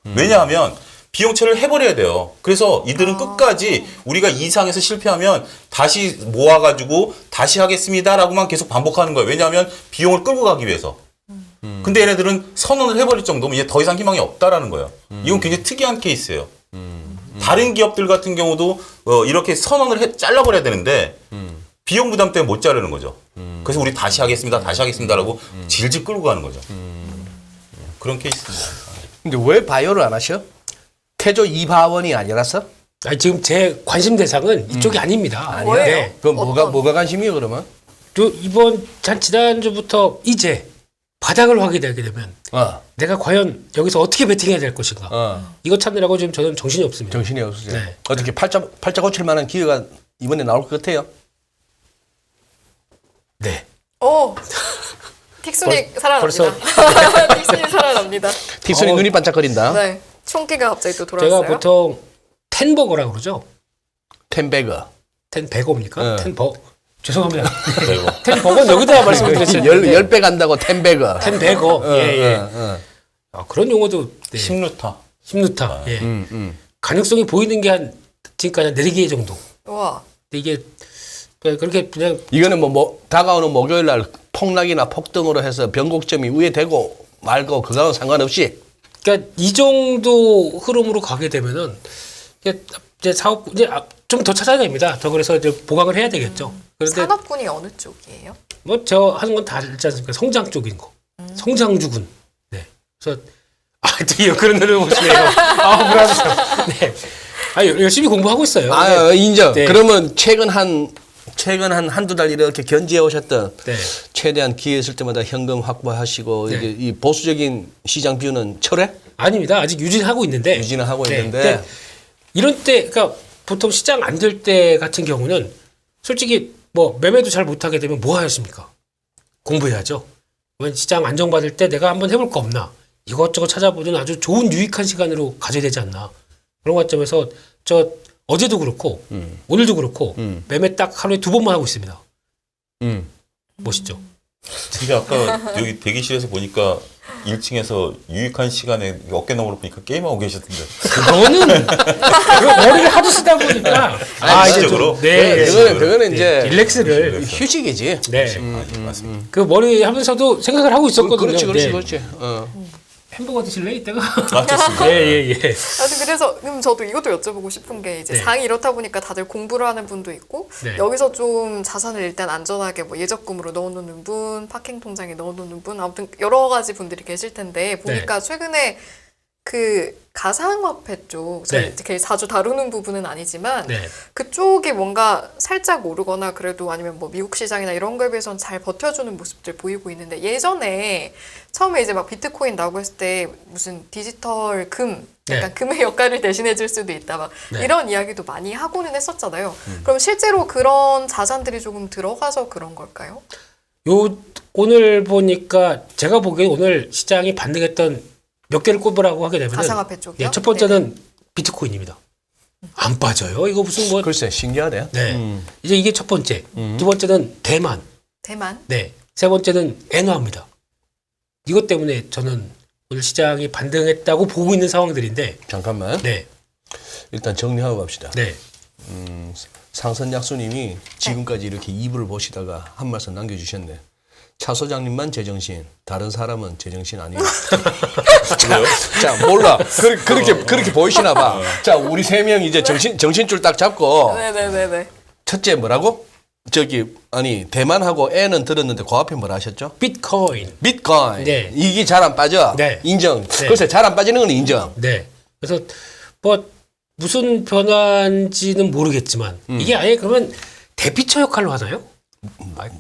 Speaker 4: 왜냐하면 비용 처리를 해버려야 돼요. 그래서 이들은 끝까지 우리가 이상에서 실패하면 다시 모아가지고 다시 하겠습니다라고만 계속 반복하는 거예요. 왜냐하면 비용을 끌고 가기 위해서. 근데 얘네들은 선언을 해버릴 정도면 이제 더 이상 희망이 없다라는 거예요. 이건 굉장히 특이한 케이스예요. 다른 기업들 같은 경우도 이렇게 선언을 잘라버려야 되는데 비용 부담 때문에 못 자르는 거죠. 그래서 우리 다시 하겠습니다라고 질질 끌고 가는 거죠. 그런 케이스입니다.
Speaker 2: 근데 왜 바이오를 안 하셔? 태조 이바원이 아니라서?
Speaker 3: 아니, 지금 제 관심 대상은 이쪽이 아닙니다.
Speaker 2: 아니야?
Speaker 1: 뭐예요?
Speaker 3: 네.
Speaker 2: 그럼
Speaker 1: 어떤?
Speaker 2: 뭐가 관심이에요 그러면?
Speaker 3: 또 이번 지난주부터 이제 바닥을 확인하게 되면 내가 과연 여기서 어떻게 베팅해야 될 것인가. 이거 찾느라고 지금 저는 정신이 없습니다.
Speaker 2: 정신이 없으세요.
Speaker 3: 네.
Speaker 2: 어떻게 팔자 고칠 만한 기회가 이번에 나올 것 같아요?
Speaker 3: 네.
Speaker 1: 오. 틱순이 살아납니다. 틱순이 살아납니다.
Speaker 2: 틱순이 눈이 반짝거린다.
Speaker 1: 네. 총기가 갑자기 또
Speaker 3: 제가
Speaker 1: 돌아왔어요.
Speaker 3: 보통 텐버거라고 그러죠.
Speaker 2: 텐베거.
Speaker 3: 텐베거입니까? 텐버. 죄송합니다.
Speaker 4: 그리고
Speaker 3: 텐버거는 여기다 말씀을 드렸는데
Speaker 2: 10배 간다고 텐베거.
Speaker 3: 텐베거. 예. 아, 그런 용어도 네.
Speaker 4: 심루타.
Speaker 3: 힘루타. 예. 가능성이 보이는 게 한 지금까지 한 4개 정도.
Speaker 1: 와.
Speaker 3: 근데 이게 그렇게 그냥
Speaker 2: 이거는 다가오는 목요일 날 폭락이나 폭등으로 해서 변곡점이 위에 되고 말고 그거는 상관없이
Speaker 3: 그러니까 이 정도 흐름으로 가게 되면은 이제 사업 이제 좀 더 찾아야 됩니다. 더 그래서 이제 보강을 해야 되겠죠. 그런데
Speaker 1: 산업군이 어느 쪽이에요?
Speaker 3: 뭐 저 하는 건 다 알지 않습니까? 성장 쪽인 거. 성장주군. 네. 그래서 또 그런 노래를 보시네요. 불안해요. 네. 열심히 공부하고 있어요.
Speaker 2: 인정.
Speaker 3: 네.
Speaker 2: 그러면 최근 한두 달 이렇게 견지해 오셨던
Speaker 3: 네.
Speaker 2: 최대한 기회 있을 때마다 현금 확보하시고
Speaker 3: 네.
Speaker 2: 이게 이 보수적인 시장 뷰는 철회?
Speaker 3: 아닙니다. 아직 유지는 하고 있는데.
Speaker 2: 유지는 하고
Speaker 3: 네.
Speaker 2: 있는데
Speaker 3: 근데 이런 때, 그러니까 보통 시장 안 될 때 같은 경우는 솔직히 뭐 매매도 잘 못하게 되면 뭐 하십니까? 공부해야죠. 시장 안정받을 때 내가 한번 해볼 거 없나? 이것저것 찾아보는 아주 좋은 유익한 시간으로 가져야 되지 않나? 그런 관점에서 어제도 그렇고 오늘도 그렇고 매매 딱 하루에 2번만 하고 있습니다. 멋있죠?
Speaker 4: 근데 아까 여기 대기실에서 보니까 1층에서 유익한 시간에 어깨 너머로 보니까 게임하고 계셨던데.
Speaker 3: 그거는 머리를 하도 쓰다 보니까 이제
Speaker 4: 실적으로?
Speaker 3: 좀, 네,
Speaker 2: 그거는 이제
Speaker 3: 릴렉스를
Speaker 2: 휴식이지.
Speaker 3: 네.
Speaker 4: 맞습니다.
Speaker 3: 그 머리 하면서도 생각을 하고 있었거든요.
Speaker 2: 그렇지.
Speaker 3: 네. 햄버거 드실래 이따가?
Speaker 4: 아, 좋습니다.
Speaker 3: 예예예.
Speaker 1: 아무튼 그래서 저도 이것도 여쭤보고 싶은 게 이제
Speaker 3: 네.
Speaker 1: 상이 이렇다 보니까 다들 공부를 하는 분도 있고
Speaker 3: 네.
Speaker 1: 여기서 좀 자산을 일단 안전하게 뭐 예적금으로 넣어놓는 분, 파킹 통장에 넣어놓는 분, 아무튼 여러 가지 분들이 계실 텐데 보니까 최근에 그 가상화폐 쪽 저희
Speaker 3: 네.
Speaker 1: 이렇게 자주 다루는 부분은 아니지만
Speaker 3: 네.
Speaker 1: 그쪽이 뭔가 살짝 오르거나 그래도 아니면 뭐 미국 시장이나 이런 거에 비해서는 잘 버텨주는 모습들 보이고 있는데 예전에 처음에 이제 막 비트코인 나오고 했을 때 무슨 디지털 금 약간
Speaker 3: 네.
Speaker 1: 금의 역할을 대신해 줄 수도 있다 막
Speaker 3: 네.
Speaker 1: 이런 이야기도 많이 하고는 했었잖아요. 그럼 실제로 그런 자산들이 조금 들어가서 그런 걸까요?
Speaker 3: 요 오늘 보니까 제가 보기엔 오늘 시장이 반등했던 몇 개를 꼽으라고 하게 되면
Speaker 1: 가상화폐 쪽이요?
Speaker 3: 첫 번째는 비트코인입니다. 안 빠져요. 이거 무슨 뭐
Speaker 2: 글쎄 신기하네.
Speaker 3: 네. 이제 이게 첫 번째. 두 번째는 대만.
Speaker 1: 대만?
Speaker 3: 네. 세 번째는 엔화입니다. 이것 때문에 저는 오늘 시장이 반등했다고 보고 있는 상황들인데
Speaker 2: 잠깐만.
Speaker 3: 네.
Speaker 2: 일단 정리하고 갑시다.
Speaker 3: 네.
Speaker 2: 상선약수님이 지금까지 이렇게 이불을 보시다가 한 말씀 남겨주셨네. 차 소장님만 제정신, 다른 사람은 제정신 아니에요.
Speaker 4: 그래요?
Speaker 2: 자, 몰라. 그렇게 보이시나 봐. 자, 우리 세 명 이제 정신줄 딱 잡고.
Speaker 1: 네네네네.
Speaker 2: 첫째 뭐라고? 아니, 대만하고 N은 들었는데 그 앞에 뭐라 하셨죠?
Speaker 3: 비트코인.
Speaker 2: 비트코인.
Speaker 3: 네.
Speaker 2: 이게 잘 안 빠져.
Speaker 3: 네.
Speaker 2: 인정.
Speaker 3: 네.
Speaker 2: 글쎄, 잘 안 빠지는 건 인정.
Speaker 3: 네. 그래서 뭐 무슨 변화인지는 모르겠지만 이게 아예 그러면 대피처 역할로 하나요?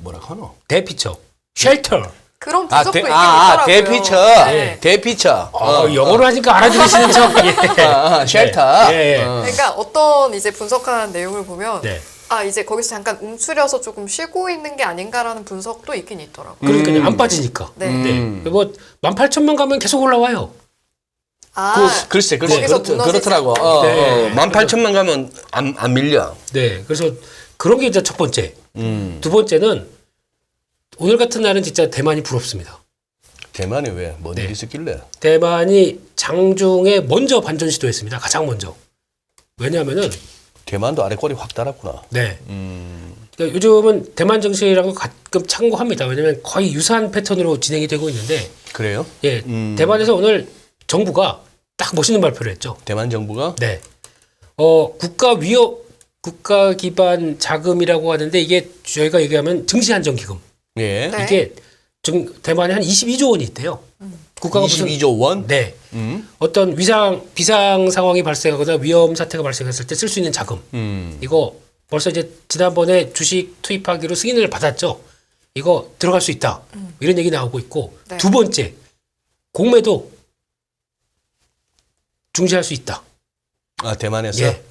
Speaker 2: 뭐라 하노?
Speaker 3: 대피처. 쉘터.
Speaker 1: 그런 부적도 있긴
Speaker 2: 아,
Speaker 1: 있더라고요.
Speaker 2: 대피처.
Speaker 1: 네.
Speaker 2: 대피처.
Speaker 3: 영어로 하니까 알아들으시는 척. 예.
Speaker 2: 쉘터.
Speaker 3: 예, 예.
Speaker 1: 그러니까 어떤 이제 분석하는 내용을 보면
Speaker 3: 네.
Speaker 1: 아 이제 거기서 잠깐 움츠려서 조금 쉬고 있는 게 아닌가라는 분석도 있긴 있더라고요.
Speaker 3: 그러니까 안 빠지니까.
Speaker 1: 네.
Speaker 3: 뭐 18,000만 가면 계속 올라와요.
Speaker 1: 아
Speaker 2: 글쎄,
Speaker 1: 거기서 무너지지
Speaker 2: 그렇더라고.
Speaker 1: 않고.
Speaker 3: 네.
Speaker 2: 18,000만 가면 안 밀려.
Speaker 3: 네. 그래서 그런 게 이제 첫 번째. 두 번째는 오늘 같은 날은 진짜 대만이 부럽습니다.
Speaker 2: 대만이 왜? 뭔
Speaker 3: 네.
Speaker 2: 일이 있었길래?
Speaker 3: 대만이 장중에 먼저 반전 시도했습니다. 가장 먼저. 왜냐하면은
Speaker 2: 대만도 아래 꼬리 확 달았구나.
Speaker 3: 네. 그러니까 요즘은 대만 정시라고 가끔 참고합니다. 왜냐하면 거의 유사한 패턴으로 진행이 되고 있는데,
Speaker 2: 그래요?
Speaker 3: 예, 대만에서 오늘 정부가 딱 멋있는 발표를 했죠.
Speaker 2: 대만 정부가?
Speaker 3: 네. 국가 기반 자금이라고 하는데 이게 저희가 얘기하면 증시 안정 기금.
Speaker 2: 예.
Speaker 1: 네.
Speaker 3: 이게 대만에 한 22조 원이 있대요. 국가가 무슨
Speaker 2: 22조 원?
Speaker 3: 네. 어떤 비상 상황이 발생하거나 위험 사태가 발생했을 때 쓸 수 있는 자금. 이거 벌써 이제 지난번에 주식 투입하기로 승인을 받았죠. 이거 들어갈 수 있다. 이런 얘기 나오고 있고.
Speaker 1: 네.
Speaker 3: 두 번째, 공매도 중지할 수 있다.
Speaker 2: 아, 대만에서?
Speaker 3: 예.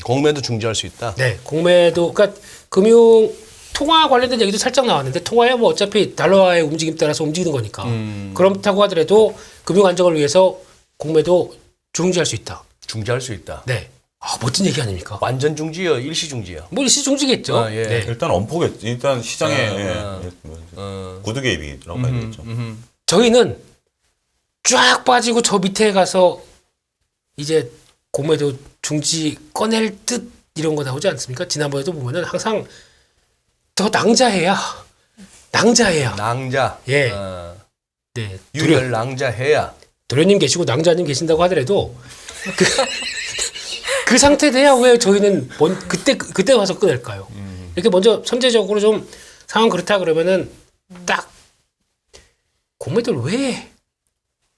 Speaker 2: 공매도 중지할 수 있다?
Speaker 3: 네. 공매도, 그러니까 금융 통화 관련된 얘기도 살짝 나왔는데 통화야 뭐 어차피 달러화의 움직임 따라서 움직이는 거니까. 그렇다고 하더라도 금융 안정을 위해서 공매도 중지할 수 있다.
Speaker 2: 중지할 수 있다.
Speaker 3: 네. 아, 멋진 얘기 아닙니까?
Speaker 2: 완전 중지요? 일시 중지요?
Speaker 3: 뭐 일시 중지겠죠.
Speaker 2: 아, 예.
Speaker 3: 네.
Speaker 4: 일단 엄포겠 일단 시장에
Speaker 2: 아,
Speaker 4: 구두 개입이라고 봐야 되겠죠.
Speaker 3: 저희는 쫙 빠지고 저 밑에 가서 이제 공매도 중지 꺼낼 듯 이런 거 나오지 않습니까? 지난번에도 보면은 항상 더 낭자해야.
Speaker 2: 낭자.
Speaker 3: 예.
Speaker 2: 어,
Speaker 3: 네.
Speaker 2: 유혈 낭자해야.
Speaker 3: 도련님 계시고 낭자님 계신다고 하더라도 그 상태 돼야 왜 저희는 그때 와서 끊을까요? 이렇게 먼저 선제적으로 좀 상황 그렇다 그러면은 딱 공매도를 왜?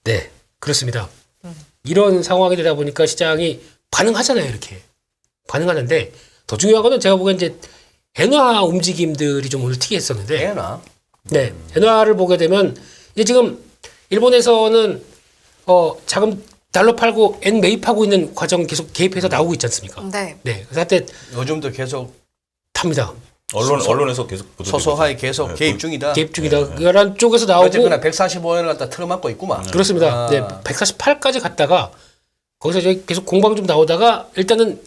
Speaker 3: 네, 그렇습니다. 이런 상황이 되다 보니까 시장이 반응하잖아요, 이렇게 반응하는데 더 중요한 거는 제가 보기엔 이제 엔화 움직임들이 좀 오늘 특이했었는데,
Speaker 2: 해나?
Speaker 3: 네, 엔화를 보게 되면 이제 지금 일본에서는 자금 달러 팔고 엔 매입하고 있는 과정 계속 개입해서 나오고 있지 않습니까?
Speaker 1: 네.
Speaker 3: 네, 그래서 한때
Speaker 2: 요즘도 계속
Speaker 3: 탑니다.
Speaker 4: 언론에서 계속 보도되고
Speaker 2: 소소하게
Speaker 4: 있죠.
Speaker 2: 계속
Speaker 4: 네,
Speaker 2: 개입 중이다.
Speaker 3: 개입 중이다. 그런 쪽에서 나오고
Speaker 2: 어쨌거나 145원을 갖다 틀어막고 있구만.
Speaker 3: 그렇습니다.
Speaker 2: 아.
Speaker 3: 네, 148까지 갔다가 거기서 이제 계속 공방 좀 나오다가 일단은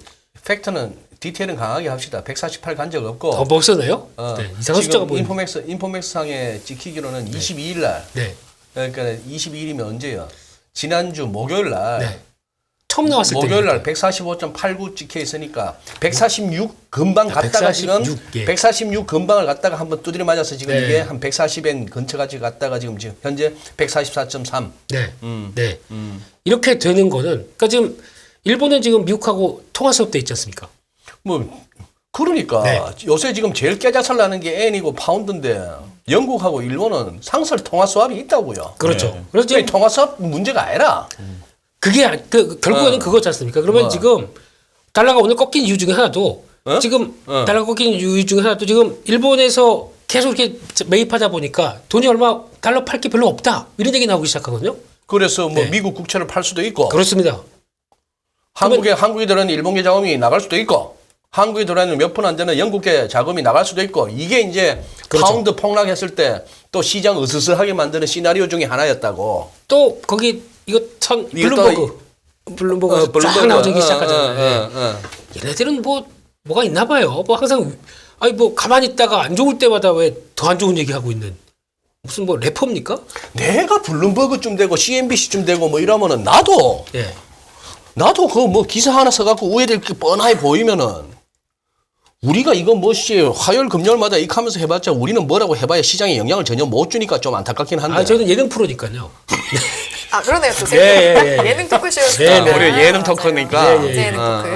Speaker 2: 팩트는 디테일은 강하게 합시다. 148 간 적 없고.
Speaker 3: 더 멋서네요. 네, 이상한 숫자가
Speaker 2: 지금
Speaker 3: 보이네.
Speaker 2: 인포맥스 상에 찍히기로는 22일 날.
Speaker 3: 네,
Speaker 2: 그러니까 22일이면 언제요? 지난주 목요일 날.
Speaker 3: 네. 처음 나왔을 때
Speaker 2: 목요일 날 145.89 찍혀 있으니까 146 금방 갔다가 지금
Speaker 3: 146, 예.
Speaker 2: 146 금방을 갔다가 한번 두드려 맞아서 지금
Speaker 3: 네.
Speaker 2: 이게 한 140엔 근처까지 갔다가 지금 현재 144.3.
Speaker 3: 네. 네. 이렇게 되는 거는 그러니까 지금 일본은 지금 미국하고 통화 수업돼 있지 않습니까?
Speaker 2: 뭐 그러니까
Speaker 3: 네.
Speaker 2: 요새 지금 제일 깨자살 나는 게 엔이고 파운드인데 영국하고 일본은 상설 통화 수합이 있다고요.
Speaker 3: 그렇죠.
Speaker 4: 네.
Speaker 3: 그래서 지금
Speaker 2: 통화 수합 문제가 아니라
Speaker 3: 그게 결국에는 그거지 않습니까? 그러면
Speaker 2: 뭐.
Speaker 3: 지금 달러가 오늘 꺾인 이유 중에 하나도 지금 달러가 꺾인 이유 중에 하나도 지금 일본에서 계속 이렇게 매입하다 보니까 돈이 얼마 달러 팔 게 별로 없다 이런 얘기 나오기 시작하거든요.
Speaker 2: 그래서 뭐
Speaker 3: 네.
Speaker 2: 미국 국채를 팔 수도 있고
Speaker 3: 그렇습니다.
Speaker 2: 한국에 들어있는 일본계 자금이 나갈 수도 있고 한국에 들어있는 몇 푼 안 되는 영국계 자금이 나갈 수도 있고 이게 이제
Speaker 3: 그렇죠.
Speaker 2: 파운드 폭락했을 때 또 시장 으스스하게 만드는 시나리오 중에 하나였다고.
Speaker 3: 또 거기 이거 블룸버그 쫙 나오기 시작하잖아요. 얘네들은 뭐가 있나 봐요. 뭐 항상 아니 뭐 가만히 있다가 안 좋을 때마다 왜 더 안 좋은 얘기 하고 있는 무슨 뭐 래퍼입니까?
Speaker 2: 내가 블룸버그쯤 되고 CNBC쯤 되고 뭐 이러면은 나도
Speaker 3: 예.
Speaker 2: 그 뭐 기사 하나 써갖고 우회될 게 뻔하게 보이면은 우리가 이거 뭐시 화요일 금요일마다 이렇게 하면서 해봤자 우리는 뭐라고 해봐야 시장에 영향을 전혀 못 주니까 좀 안타깝긴 한데.
Speaker 3: 아 저는 예능 프로니까요.
Speaker 1: 아 그러네요. 또
Speaker 3: 예.
Speaker 1: 예능 토크쇼였어요.
Speaker 3: 네, 네.
Speaker 2: 우리 예능 토크니까.
Speaker 3: 예, 예.
Speaker 1: 예능 토크.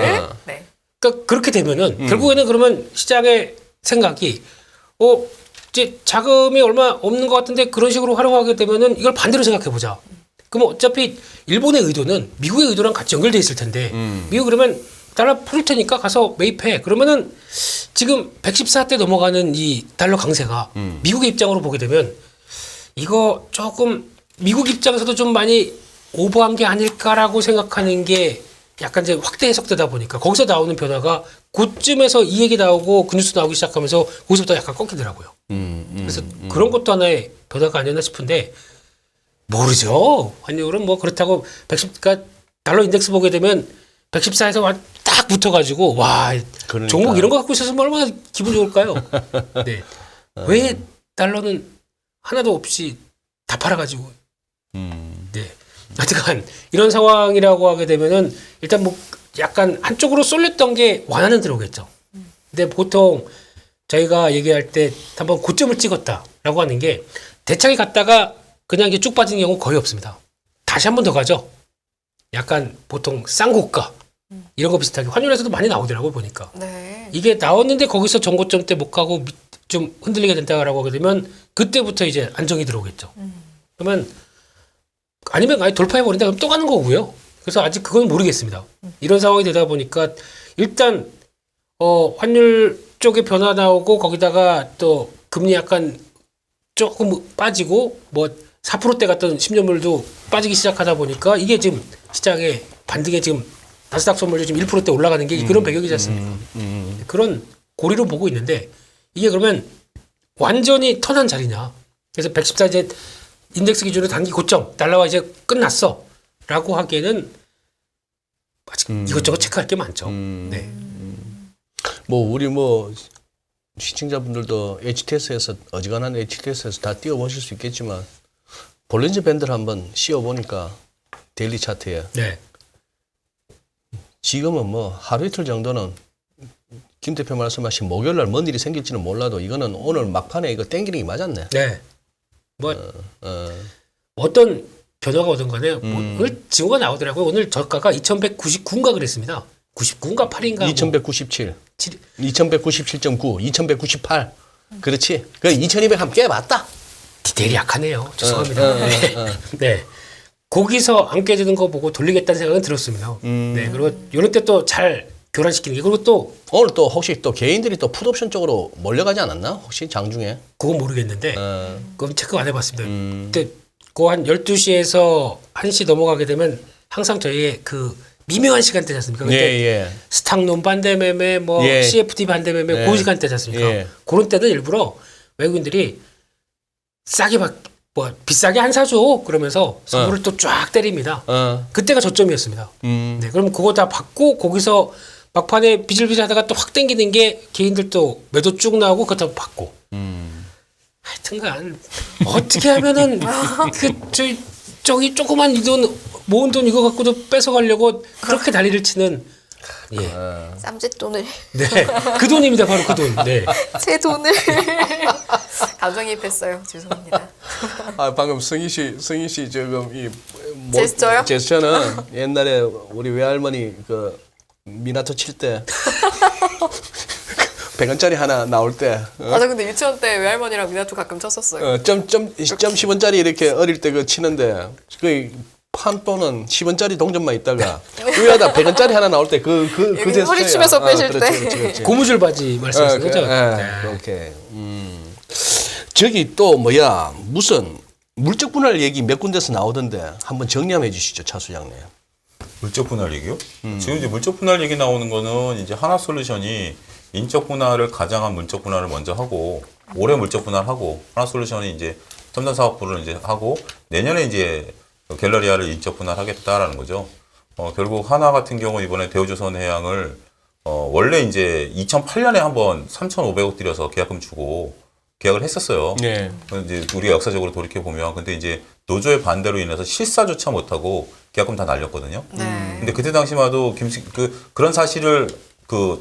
Speaker 1: 네.
Speaker 3: 그러니까 그렇게 되면은 결국에는 그러면 시장의 생각이 이제 자금이 얼마 없는 것 같은데 그런 식으로 활용하게 되면은 이걸 반대로 생각해 보자. 그럼 어차피 일본의 의도는 미국의 의도랑 같이 연결돼 있을 텐데 미국 그러면 달러 풀 테니까 가서 매입해. 그러면은 지금 114대 넘어가는 이 달러 강세가 미국의 입장으로 보게 되면 이거 조금 미국 입장에서도 좀 많이 오버한 게 아닐까라고 생각하는 게 약간 이제 확대 해석되다 보니까 거기서 나오는 변화가 그쯤에서 이 얘기 나오고 그 뉴스 나오기 시작하면서 거기서부터 약간 꺾이더라고요. 그래서 그런 것도 하나의 변화가 아니었나 싶은데 모르죠. 환율은 뭐 그렇다고 110, 그러니까 달러 인덱스 보게 되면 114에서 딱 붙어가지고 와
Speaker 2: 그러니까.
Speaker 3: 종목 이런 거 갖고 있었으면 얼마나 기분 좋을까요? 네. 왜 달러는 하나도 없이 다 팔아가지고 네. 하여튼 이런 상황이라고 하게 되면은 일단 뭐 약간 한쪽으로 쏠렸던 게 완화는 들어오겠죠. 근데 보통 저희가 얘기할 때 한번 고점을 찍었다라고 하는 게 대차게 갔다가 그냥 이게 쭉 빠지는 경우 거의 없습니다. 다시 한 번 더 가죠. 약간 보통 쌍고가 이런 거 비슷하게 환율에서도 많이 나오더라고요 보니까.
Speaker 1: 네.
Speaker 3: 이게 나왔는데 거기서 정고점 때 못 가고 좀 흔들리게 된다라고 하게 되면 그때부터 이제 안정이 들어오겠죠. 그러면 아니면 아예 돌파해 버린다 그럼 또 가는 거고요. 그래서 아직 그건 모르겠습니다. 이런 상황이 되다 보니까 일단 환율 쪽에 변화 나오고 거기다가 또 금리 약간 조금 빠지고 뭐 4%대 갔던 10년물도 빠지기 시작하다 보니까 이게 지금 시장에 반등에 지금 나스닥 선물도 지금 1%대 올라가는 게 그런 배경이지 않습니까? 그런 고리로 보고 있는데 이게 그러면 완전히 턴한 자리냐. 그래서 114 이제 인덱스 기준으로 단기 고점 달러와 이제 끝났어 라고 하기에는 아직 이것저것 체크할 게 많죠. 네.
Speaker 2: 뭐 우리 시청자분들도 HTS에서 어지간한 HTS에서 다 띄워보실 수 있겠지만 볼린저 밴드를 한번 씌워보니까 데일리 차트에
Speaker 3: 네.
Speaker 2: 지금은 뭐 하루 이틀 정도는 김 대표 말씀하신 목요일 날 뭔 일이 생길지는 몰라도 이거는 오늘 막판에 이거 땡기는 게 맞았네.
Speaker 3: 네. 뭐 어떤 변화가 오든 간에 오늘 지호가 나오더라고요. 오늘 저가가 2199인가 그랬습니다. 99인가 8인가
Speaker 2: 2197. 2197.9, 2198. 그렇지. 그 2200 한번 깨봤다.
Speaker 3: 디테일이 약하네요. 죄송합니다. 네. 거기서 안 깨지는 거 보고 돌리겠다는 생각은 들었습니다. 네. 그리고 이런 때 또 잘 교란시키는 게 그리고 또
Speaker 2: 오늘 또 혹시 또 개인들이 또 풋옵션 쪽으로 몰려가지 않았나? 혹시 장중에?
Speaker 3: 그건 모르겠는데 그건 체크 안 해봤습니다. 근데 그 한 12시에서 1시 넘어가게 되면 항상 저희의 그 미묘한 시간대지 않습니까? 그때 스탁론 반대 매매, 뭐 CFD 반대 매매 그 시간대지 않습니까? 그런 때는 일부러 외국인들이 싸게 비싸게 안 사줘 그러면서 선물을 또 쫙 때립니다. 그때가 저점이었습니다. 네, 그럼 그거 다 받고 거기서 막판에 비질비질 하다가 또 확 땡기는 게 개인들도 매도 쭉 나오고 그렇다고 받고. 하여튼간 어떻게 하면은 저기 조그만 이 돈 모은 돈 이거 갖고도 뺏어가려고 그렇게 난리를 치는 예.
Speaker 1: 쌈짓돈을
Speaker 3: 네. 그 돈입니다. 바로 그 돈. 네.
Speaker 1: 제 돈을 감정이입했어요. 죄송합니다.
Speaker 2: 아 방금 승희 씨 지금 이
Speaker 1: 제스처요?
Speaker 2: 제스처는 옛날에 우리 외할머니 그 미나토 칠 때 100원짜리 하나 나올 때
Speaker 1: 맞아, 근데 유치원 때 외할머니랑 미나토 가끔 쳤었어요.
Speaker 2: 점 10원짜리 이렇게 어릴 때 그 치는데 그 판돈은 10원짜리 동전만 있다가 위에다 100원짜리 하나 나올 때 그
Speaker 1: 여기
Speaker 2: 제스처야.
Speaker 1: 허리 치면서 빼실 때.
Speaker 2: 그렇지.
Speaker 3: 고무줄 바지 말씀하시는 거죠? 네.
Speaker 2: 그렇게. 저기 또 뭐야 무슨 물적 분할 얘기 몇 군데서 나오던데 한번 정리 한번 해주시죠, 차 수장님.
Speaker 4: 물적 분할 얘기요? 지금 이제 물적 분할 얘기 나오는 거는 이제 하나솔루션이 인적 분할을 가장한 물적 분할을 먼저 하고 올해 물적 분할하고 하나솔루션이 이제 첨단 사업부를 이제 하고 내년에 이제 갤러리아를 인적 분할하겠다라는 거죠. 결국 하나 같은 경우 이번에 대우조선해양을 원래 이제 2008년에 한번 3,500억 들여서 계약금 주고 계약을 했었어요.
Speaker 2: 네.
Speaker 4: 이제 우리가 역사적으로 돌이켜 보면 근데 이제 노조의 반대로 인해서 실사조차 못하고 계약금 다 날렸거든요.
Speaker 1: 네.
Speaker 4: 근데 그때 당시마도 그런 사실을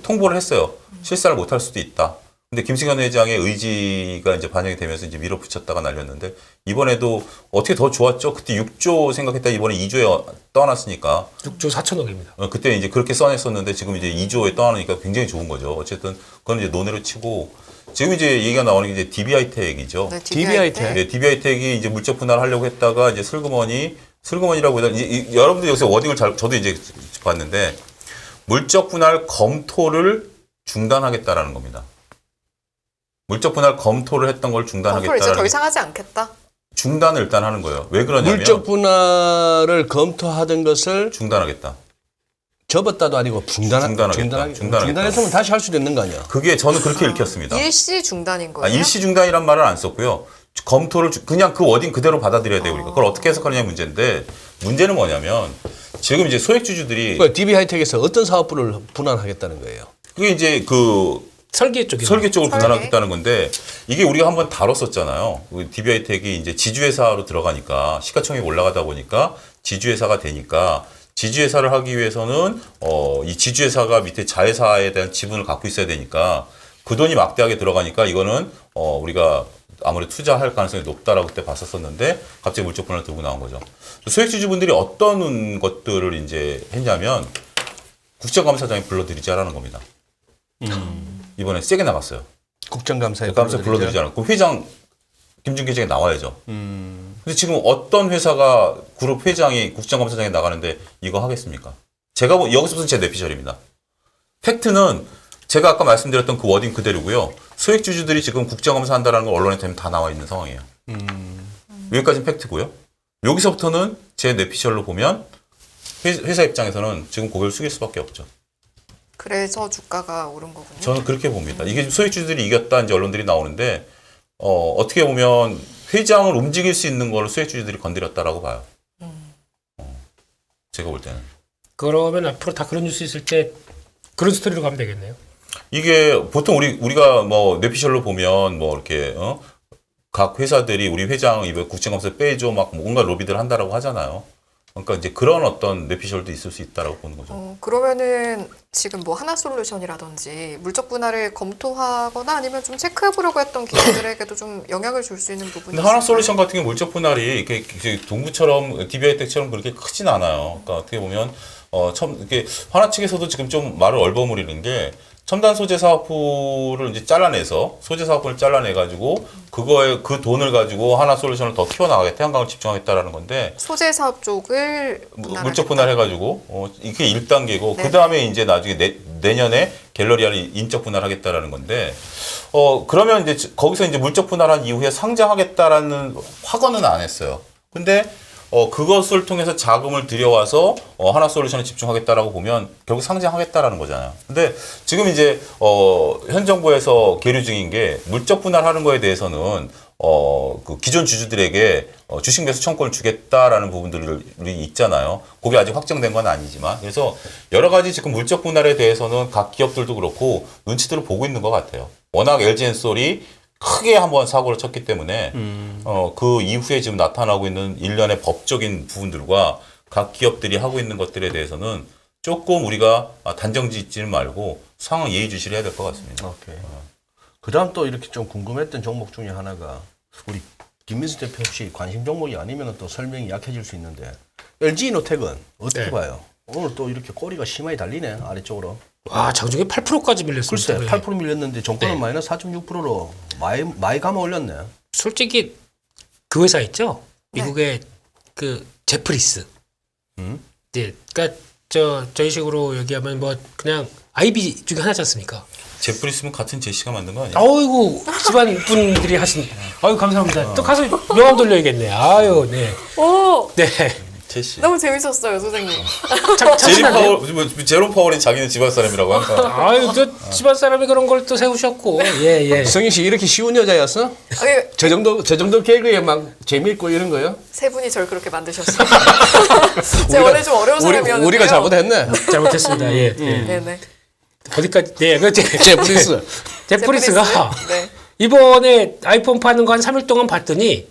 Speaker 4: 통보를 했어요. 실사를 못할 수도 있다. 근데 김승현 회장의 의지가 이제 반영이 되면서 이제 밀어붙였다가 날렸는데 이번에도 어떻게 더 좋았죠? 그때 6조 생각했다 이번에 2조에 떠났으니까
Speaker 3: 6조 4천억입니다.
Speaker 4: 그때 이제 그렇게 써냈었는데 지금 이제 2조에 떠나니까 굉장히 좋은 거죠. 어쨌든 그건 이제 논외로 치고 지금 이제 얘기가 나오는 게 이제 DBI텍이죠.
Speaker 1: 네,
Speaker 2: DBI텍.
Speaker 4: 네, DBI텍이 이제 물적 분할을 하려고 했다가 이제 슬그머니라고 해서 여러분들 여기서 워딩을 저도 이제 봤는데 물적 분할 검토를 중단하겠다라는 겁니다. 물적 분할 검토를 했던 걸
Speaker 1: 검토를 이제
Speaker 4: 중단하겠다라는
Speaker 1: 더 이상 하지 않겠다.
Speaker 4: 중단을 일단 하는 거예요. 왜 그러냐면
Speaker 2: 물적 분할을 검토하던 것을
Speaker 4: 중단하겠다.
Speaker 2: 접었다도 아니고
Speaker 4: 중단하겠다.
Speaker 2: 중단했으면 다시 할 수도 있는 거 아니야?
Speaker 4: 그게 저는 그렇게 읽혔습니다.
Speaker 1: 일시 중단인 거예요.
Speaker 4: 일시 중단이란 말을 안 썼고요. 검토를 그냥 그 워딩 그대로 받아들여야 돼요. 우리가 그걸 어떻게 해석하느냐 문제인데 문제는 뭐냐면 지금 이제 소액주주들이
Speaker 2: DB 하이텍에서 어떤 사업부를 분할하겠다는 거예요?
Speaker 4: 그게 이제
Speaker 3: 설계 쪽이요.
Speaker 4: 설계 쪽으로
Speaker 1: 설계.
Speaker 4: 분할하겠다는 건데 이게 우리가 한번 다뤘었잖아요. DBI텍이 이제 지주회사로 들어가니까 시가총액이 올라가다 보니까 지주회사가 되니까 지주회사를 하기 위해서는 이 지주회사가 밑에 자회사에 대한 지분을 갖고 있어야 되니까 그 돈이 막대하게 들어가니까 이거는 우리가 아무래도 투자할 가능성이 높다라고 그때 봤었었는데 갑자기 물적 분할을 들고 나온 거죠. 소액주주분들이 어떤 것들을 이제 했냐면 국정감사장에 불러들이자라는 겁니다. 이번에 세게 나갔어요.
Speaker 2: 국정감사에
Speaker 4: 감사 불러들이잖아요. 그 회장 김준기 회장이 나와야죠. 근데 지금 어떤 회사가 그룹 회장이 국정감사장에 나가는데 이거 하겠습니까? 제가 여기서부터 제 뇌피셜입니다. 팩트는 제가 아까 말씀드렸던 그 워딩 그대로고요. 소액주주들이 지금 국정감사 한다는 걸 언론에 되면 다 나와 있는 상황이에요. 여기까지는 팩트고요. 여기서부터는 제 뇌피셜로 보면 회사 입장에서는 지금 고개를 숙일 수밖에 없죠.
Speaker 1: 그래서 주가가 오른 거군요.
Speaker 4: 저는 그렇게 봅니다. 이게 소액주주들이 이겼다 이제 언론들이 나오는데 어떻게 보면 회장을 움직일 수 있는 걸 소액주주들이 건드렸다라고 봐요. 제가 볼 때는.
Speaker 3: 그러면 앞으로 다 그런 뉴스 있을 때 그런 스토리로 가면 되겠네요.
Speaker 4: 이게 보통 우리가 뭐 뇌피셜로 보면 뭐 이렇게 각 회사들이 우리 회장 이번 국정감사 빼줘 막 뭔가 로비들 한다라고 하잖아요. 그러니까 이제 그런 어떤 뇌피셜도 있을 수 있다라고 보는 거죠.
Speaker 1: 그러면은 지금 뭐 하나솔루션이라든지 물적 분할을 검토하거나 아니면 좀 체크해보려고 했던 기업들에게도 좀 영향을 줄 수 있는 부분이
Speaker 4: 근데 하나솔루션 같은 경우 물적 분할이 이렇게 동부처럼 DBI텍처럼 그렇게 크진 않아요. 그러니까 어떻게 보면 이렇게 하나 측에서도 지금 좀 말을 얼버무리는 게 첨단 소재 사업부를 이제 잘라내서 소재 사업부를 잘라내가지고 그거에 그 돈을 가지고 하나 솔루션을 더 키워나가게 태양광을 집중하겠다라는 건데
Speaker 1: 소재 사업 쪽을
Speaker 4: 물적 분할해가지고 이게 1단계고
Speaker 1: 네.
Speaker 4: 그 다음에 이제 나중에 내년에 갤러리아를 인적 분할하겠다라는 건데 그러면 이제 거기서 이제 물적 분할한 이후에 상장하겠다라는 확언은 안 했어요. 근데 그것을 통해서 자금을 들여와서 하나 솔루션에 집중하겠다라고 보면 결국 상장하겠다라는 거잖아요. 근데 지금 이제 현 정부에서 계류 중인 게 물적 분할하는 거에 대해서는 그 기존 주주들에게 주식 매수 청구권을 주겠다라는 부분들이 있잖아요. 그게 아직 확정된 건 아니지만 그래서 여러 가지 지금 물적 분할에 대해서는 각 기업들도 그렇고 눈치들을 보고 있는 것 같아요. 워낙 LG엔솔이 크게 한번 사고를 쳤기 때문에 그 이후에 지금 나타나고 있는 일련의 법적인 부분들과 각 기업들이 하고 있는 것들에 대해서는 조금 우리가 단정 짓지는 말고 상황 예의주시를 해야 될 것 같습니다.
Speaker 2: 오케이. 그다음 또 이렇게 좀 궁금했던 종목 중에 하나가 우리 김민수 대표 혹시 관심 종목이 아니면 또 설명이 약해질 수 있는데 LG이노텍은 어떻게
Speaker 3: 네.
Speaker 2: 봐요? 오늘 또 이렇게 꼬리가 심하게 달리네 아래쪽으로.
Speaker 3: 와 장중에 8%까지 밀렸습니다.
Speaker 2: 글쎄 8% 밀렸는데 종가는
Speaker 3: 네.
Speaker 2: 마이너스 4.6%로 많이 감아 올렸네.
Speaker 3: 솔직히 그 회사 있죠? 미국의 그 제프리스. 네, 그러니까 저희 식으로 얘기하면 뭐 그냥 IB 중에 하나지 않습니까?
Speaker 4: 제프리스는 같은 제시가 만든 거 아니에요?
Speaker 3: 아이고 집안 분들이 하신. 아유 감사합니다. 또 가서 명함 돌려야겠네. 아유 네.
Speaker 1: 오,
Speaker 3: 네.
Speaker 4: 제시.
Speaker 1: 너무 재밌었어요, 소장님.
Speaker 4: 제리 파워, 제롬 파월이 자기는 집안 사람이라고 항상.
Speaker 3: 아유 또 집안 사람이 그런 걸 또 세우셨고. 예 예.
Speaker 2: 성희 씨 이렇게 쉬운 여자였어?
Speaker 1: 아니,
Speaker 2: 저 정도 개그에 막 재미있고 이런 거요?
Speaker 1: 세 분이 저를 그렇게 만드셨어요. 제가 원래 좀 어려운 사람이었는데요.
Speaker 2: 우리가 잘못했네.
Speaker 3: 잘못했습니다. 예. 예.
Speaker 1: 네네.
Speaker 3: 어디까지? 네, 그
Speaker 2: 제프리스.
Speaker 3: 제프리스가
Speaker 1: 네.
Speaker 3: 이번에 아이폰 파는 거 한 3일 동안 봤더니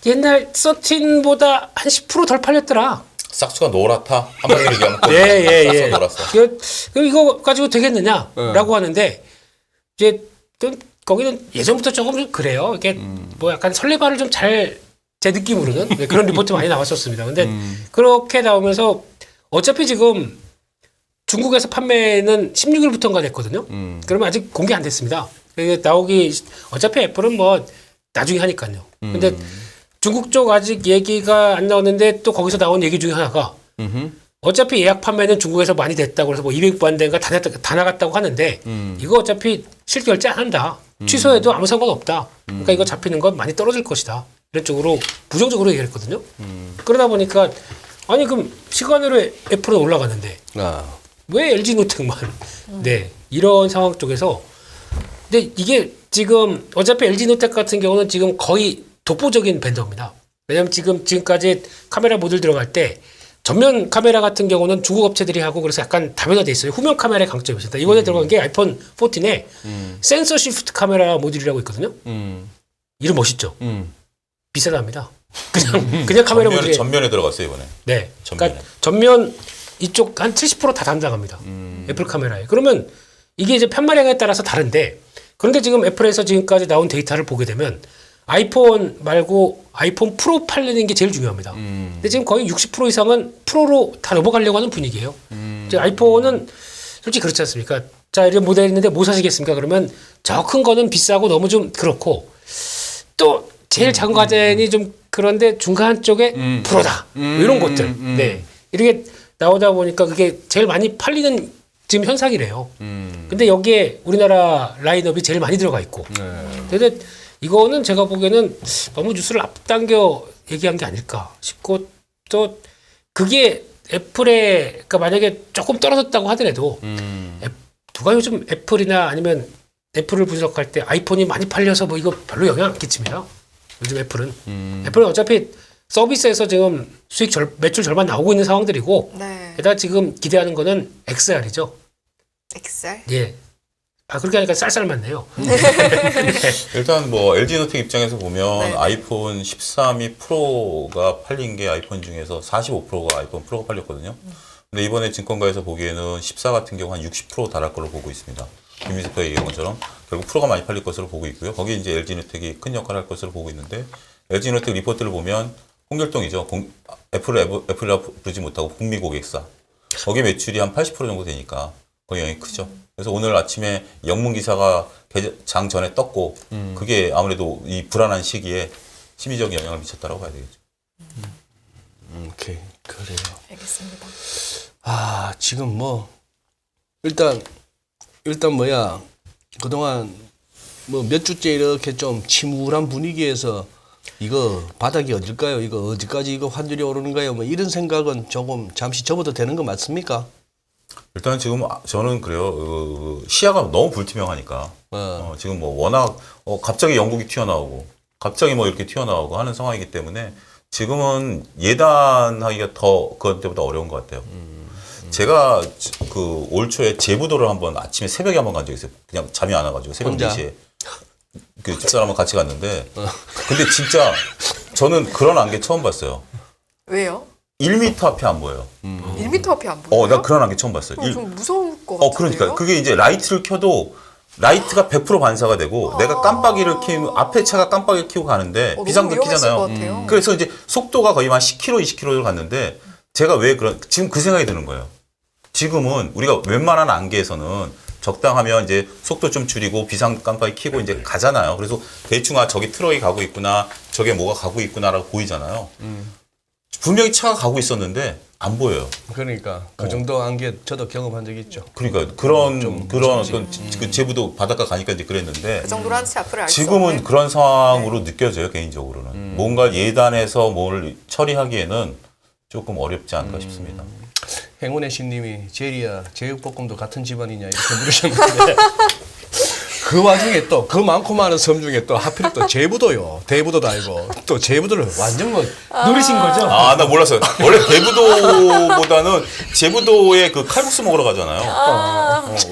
Speaker 3: 옛날 13보다 한 10%덜 팔렸더라.
Speaker 4: 싹수가 노랗다. 한마디로 얘기하면
Speaker 3: 예.
Speaker 4: 싹수가 노랗어.
Speaker 3: 이거 가지고 되겠느냐라고 하는데 이제 좀 거기는 예전부터 조금 그래요. 이게 뭐 약간 설레발을 좀 잘 제 느낌으로는 네, 그런 리포트 많이 나왔었습니다. 근데 그렇게 나오면서 어차피 지금 중국에서 판매는 16일부터인가 됐거든요. 그러면 아직 공개 안 됐습니다. 이게 나오기 어차피 애플은 뭐 나중에 하니까요. 근데 중국 쪽 아직 얘기가 안 나오는데 또 거기서 나온 얘기 중에 하나가 어차피 예약 판매는 중국에서 많이 됐다고 그래서 뭐 200만 대인가 다 나갔다고 하는데 이거 어차피 실결제 안 한다. 취소해도 아무 상관없다. 그러니까 이거 잡히는 건 많이 떨어질 것이다. 이런 쪽으로 부정적으로 얘기했거든요. 그러다 보니까 아니 그럼 시간으로 애플은 올라가는데
Speaker 2: 아.
Speaker 3: 왜 LG노텍만 네 이런 상황 쪽에서 근데 이게 지금 어차피 LG노텍 같은 경우는 지금 거의 독보적인 벤더입니다. 왜냐하면 지금까지 카메라 모듈 들어갈 때 전면 카메라 같은 경우는 중국 업체들이 하고 그래서 약간 다변화돼 있어요. 후면 카메라의 강점이 있습니다. 이번에 들어간 게 아이폰 14에 센서 시프트 카메라 모듈이라고 있거든요. 이름 멋있죠? 비싸답니다. 그냥 카메라 모듈이
Speaker 4: 전면에 들어갔어요 이번에.
Speaker 3: 네.
Speaker 4: 전면에.
Speaker 3: 그러니까 전면 이쪽 한 70% 다 담당합니다. 애플 카메라에. 그러면 이게 이제 편마량에 따라서 다른데 그런데 지금 애플에서 지금까지 나온 데이터를 보게 되면 아이폰 말고 아이폰 프로 팔리는 게 제일 중요합니다. 근데 지금 거의 60% 이상은 프로로 다 넘어가려고 하는 분위기예요. 이제 아이폰은 솔직히 그렇지 않습니까? 자, 이런 모델 있는데 뭐 사시겠습니까? 그러면 저 큰 거는 비싸고 너무 좀 그렇고 또 제일 작은 가전이 좀 그런데 중간 쪽에 프로다. 이런 것들. 네. 이렇게 나오다 보니까 그게 제일 많이 팔리는 지금 현상이래요. 근데 여기에 우리나라 라인업이 제일 많이 들어가 있고. 근데 이거는 제가 보기에는 너무 뉴스를 앞당겨 얘기한 게 아닐까 싶고 또 그게 애플에 그러니까 만약에 조금 떨어졌다고 하더라도 누가 요즘 애플이나 아니면 애플을 분석할 때 아이폰이 많이 팔려서 뭐 이거 별로 영향 안 끼칩니다. 요즘 애플은. 애플은 어차피 서비스에서 지금 매출 절반 나오고 있는 상황들이고
Speaker 1: 네.
Speaker 3: 게다가 지금 기대하는 거는 XR이죠.
Speaker 1: 엑셀.
Speaker 3: 예. 아 그렇게 하니까 쌀쌀 맞네요.
Speaker 4: 일단 뭐 LG노텍 입장에서 보면
Speaker 1: 네.
Speaker 4: 아이폰 13이 프로가 팔린 게 아이폰 중에서 45%가 아이폰 프로가 팔렸거든요. 근데 이번에 증권가에서 보기에는 14 같은 경우 한 60% 달할 걸로 보고 있습니다. 김민수가 얘기한 것처럼 결국 프로가 많이 팔릴 것으로 보고 있고요. 거기에 이제 LG노텍이 큰 역할을 할 것으로 보고 있는데 LG노텍 리포트를 보면 홍길동이죠. 애플이라 부르지 못하고 북미 고객사. 거기 매출이 한 80% 정도 되니까 거기 영향이 크죠. 그래서 오늘 아침에 영문 기사가 장 전에 떴고 그게 아무래도 이 불안한 시기에 심리적 영향을 미쳤다고 봐야 되겠죠.
Speaker 2: 오케이. 그래요.
Speaker 1: 알겠습니다.
Speaker 2: 아, 지금 뭐 일단 뭐야? 그동안 뭐 몇 주째 이렇게 좀 침울한 분위기에서 이거 바닥이 어딜까요? 이거 어디까지 이거 환율이 오르는가요? 뭐 이런 생각은 조금 잠시 접어도 되는 거 맞습니까?
Speaker 4: 일단 지금 저는 그래요. 시야가 너무 불투명하니까 지금 뭐 워낙 갑자기 영국이 튀어나오고 갑자기 뭐 이렇게 튀어나오고 하는 상황이기 때문에 지금은 예단하기가 더 그때보다 어려운 것 같아요. 제가 그 올 초에 제부도를 한번 아침에 새벽에 한번 간 적이 있어요. 그냥 잠이 안 와가지고 새벽
Speaker 2: 혼자?
Speaker 4: 4시에 그 집사람하고 같이 갔는데 근데 진짜 저는 그런 안개 처음 봤어요.
Speaker 1: 왜요?
Speaker 4: 1m 앞이 안 보여요.
Speaker 1: 1m 앞이 안 보여요?
Speaker 4: 나 그런 안개 처음 봤어요.
Speaker 1: 좀 무서울 것 같은데요?
Speaker 4: 그러니까 그게 이제 라이트를 켜도 라이트가 100% 반사가 되고 내가 깜빡이를 켜면 앞에 차가 깜빡이를 켜고 가는데
Speaker 1: 너무
Speaker 4: 비상등
Speaker 1: 위험했을 것
Speaker 4: 켜잖아요.
Speaker 1: 같아요.
Speaker 4: 그래서 이제 속도가 거의 한 10km, 20km를 갔는데 제가 왜 지금 그 생각이 드는 거예요. 지금은 우리가 웬만한 안개에서는 적당하면 이제 속도 좀 줄이고 비상 깜빡이 켜고 이제 가잖아요. 그래서 대충 저기 트럭이 가고 있구나, 저게 뭐가 가고 있구나라고 보이잖아요. 분명히 차가 가고 있었는데 안 보여요.
Speaker 2: 그러니까 그 정도 안개 저도 경험한 적이 있죠.
Speaker 4: 그러니까 그런 그 제부도 바닷가 가니까 이제 그랬는데
Speaker 1: 그 정도로 한치 앞을 알 수
Speaker 4: 지금은
Speaker 1: 없는
Speaker 4: 그런 상황으로 느껴져요, 개인적으로는. 뭔가 예단해서 뭘 처리하기에는 조금 어렵지 않을까 싶습니다.
Speaker 2: 행운의 신님이 제리야 제육볶음도 같은 집안이냐 이렇게 물으셨는데 그 와중에 또 그 많고 많은 섬 중에 또 하필 또 제부도요. 대부도도 아니고 또 제부도를 완전 뭐
Speaker 3: 노리신 거죠?
Speaker 4: 나 몰랐어요. 원래 대부도보다는 제부도에 그 칼국수 먹으러 가잖아요.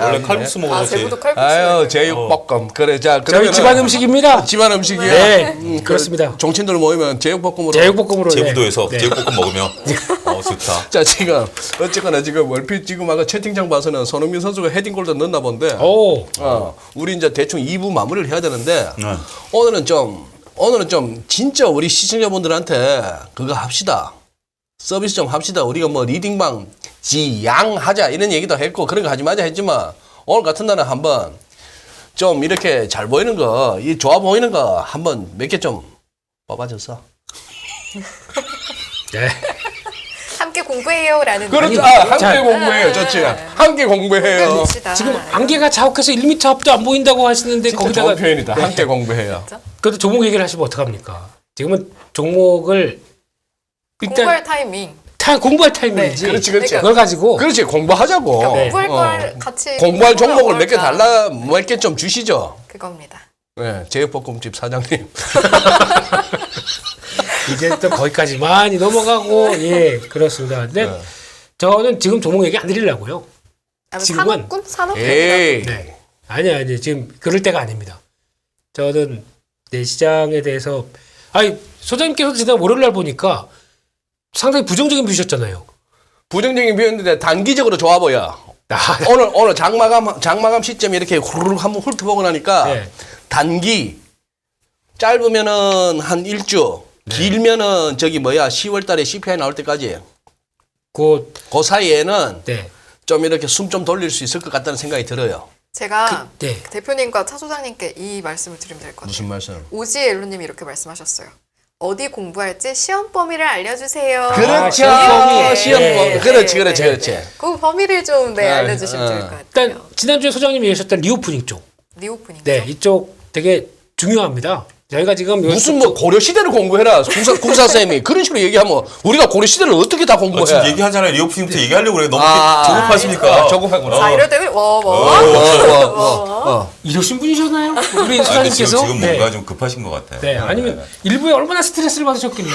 Speaker 4: 원래 칼국수 먹으러 가지.
Speaker 1: 제부도 칼국수.
Speaker 2: 아유 제육볶음 그래 자
Speaker 3: 저희
Speaker 2: 그러면은
Speaker 3: 집안 음식입니다.
Speaker 2: 집안 음식이야.
Speaker 3: 네, 그렇습니다.
Speaker 2: 종친들 모이면 제육볶음으로.
Speaker 3: 제육볶음으로.
Speaker 4: 제부도에서
Speaker 3: 네.
Speaker 4: 제육볶음 먹으면 좋다.
Speaker 2: 자 지금 어쨌거나 지금 얼핏 지금 아까 채팅창 봐서는 손흥민 선수가 헤딩골도 넣나 본데.
Speaker 3: 오.
Speaker 2: 우리 이제 대충 2부 마무리를 해야 되는데
Speaker 4: 네.
Speaker 2: 오늘은 좀 진짜 우리 시청자분들한테 그거 합시다. 서비스 좀 합시다. 우리가 뭐 리딩방 지양하자 이런 얘기도 했고 그런 거 하지 마자 했지만 오늘 같은 날은 한번 좀 이렇게 잘 보이는 거, 이 좋아 보이는 거 한번 몇 개 좀 뽑아줬어.
Speaker 3: 네.
Speaker 1: 함께 공부해요라는
Speaker 2: 그렇죠.
Speaker 3: 아니,
Speaker 2: 함께
Speaker 3: 자,
Speaker 2: 공부해요. 좋지. 함께 공부해요.
Speaker 1: 공부해봅시다.
Speaker 3: 지금 안개가 자욱해서 1m 앞도 안 보인다고 하시는데
Speaker 2: 진짜
Speaker 3: 거기다가
Speaker 2: 좋은 표현이다. 함께 공부해요.
Speaker 3: 그래도 종목 얘기를 하시면 어떡합니까? 지금은 종목을 일단
Speaker 1: 공부할 타이밍.
Speaker 3: 공부할 타이밍이지.
Speaker 1: 네.
Speaker 2: 그렇지, 그렇지.
Speaker 3: 그걸 가지고
Speaker 2: 그렇지, 공부하자고.
Speaker 3: 네.
Speaker 1: 공부할 걸 같이
Speaker 2: 공부할 종목을 몇 개
Speaker 1: 어떨까?
Speaker 2: 달라, 몇 개 좀 주시죠.
Speaker 1: 그겁니다.
Speaker 2: 네, 제육볶음집 사장님.
Speaker 3: 이제 또 거기까지 많이 넘어가고 예 그렇습니다. 근데
Speaker 2: 네.
Speaker 3: 저는 지금 종목 얘기 안 드리려고요. 지금은-
Speaker 1: 산업군? 산업?
Speaker 2: 에이.
Speaker 3: 네. 아니 지금 그럴 때가 아닙니다. 저는 내 시장에 대해서 소장님께서 지난 월요일날 보니까 상당히 부정적인 뷰셨잖아요.
Speaker 2: 부정적인 표현인데 단기적으로 좋아 보여.
Speaker 3: 아,
Speaker 2: 오늘 장마감 시점이 이렇게 후루룩 한번 훑어보고 나니까
Speaker 3: 네.
Speaker 2: 단기 짧으면은 한 1주, 길면은 10월 달에 CPI 나올 때까지
Speaker 3: 그
Speaker 2: 그 사이에는
Speaker 3: 네.
Speaker 2: 좀 이렇게 숨 좀 돌릴 수 있을 것 같다는 생각이 들어요.
Speaker 1: 제가
Speaker 3: 네.
Speaker 1: 대표님과 차 소장님께 이 말씀을 드리면 될 것 같아요.
Speaker 2: 무슨 말씀?
Speaker 1: 오지의 엘로님이 이렇게 말씀하셨어요. 어디 공부할지 시험 범위를 알려주세요.
Speaker 2: 그렇죠.
Speaker 3: 시험 범위.
Speaker 2: 시험
Speaker 3: 네.
Speaker 2: 범위. 그렇지.
Speaker 1: 그 범위를 좀 알려주시면 좋을 것 같아요.
Speaker 3: 일단 지난주에 소장님이 얘기하셨던 리오프닝 쪽.
Speaker 1: 리오프닝.
Speaker 3: 네, 이쪽 되게 중요합니다. 저희가 지금
Speaker 2: 무슨 뭐 고려 시대를 공부해라 국사쌤이 그런 식으로 얘기하면 우리가 고려 시대를 어떻게 다 공부해?
Speaker 4: 지금 얘기하잖아요. 리오프닝부터 얘기하려고 그래요. 너무
Speaker 2: 아,
Speaker 4: 조급하십니까?
Speaker 2: 조급하구나.
Speaker 1: 자, 이럴 때는
Speaker 3: 이러신 분이셨나요? 우리
Speaker 4: 근데
Speaker 3: 소장님께서
Speaker 4: 지금 뭔가 좀 급하신 것 같아요.
Speaker 3: 네, 아니면 일부에 얼마나 스트레스를 받으셨길래.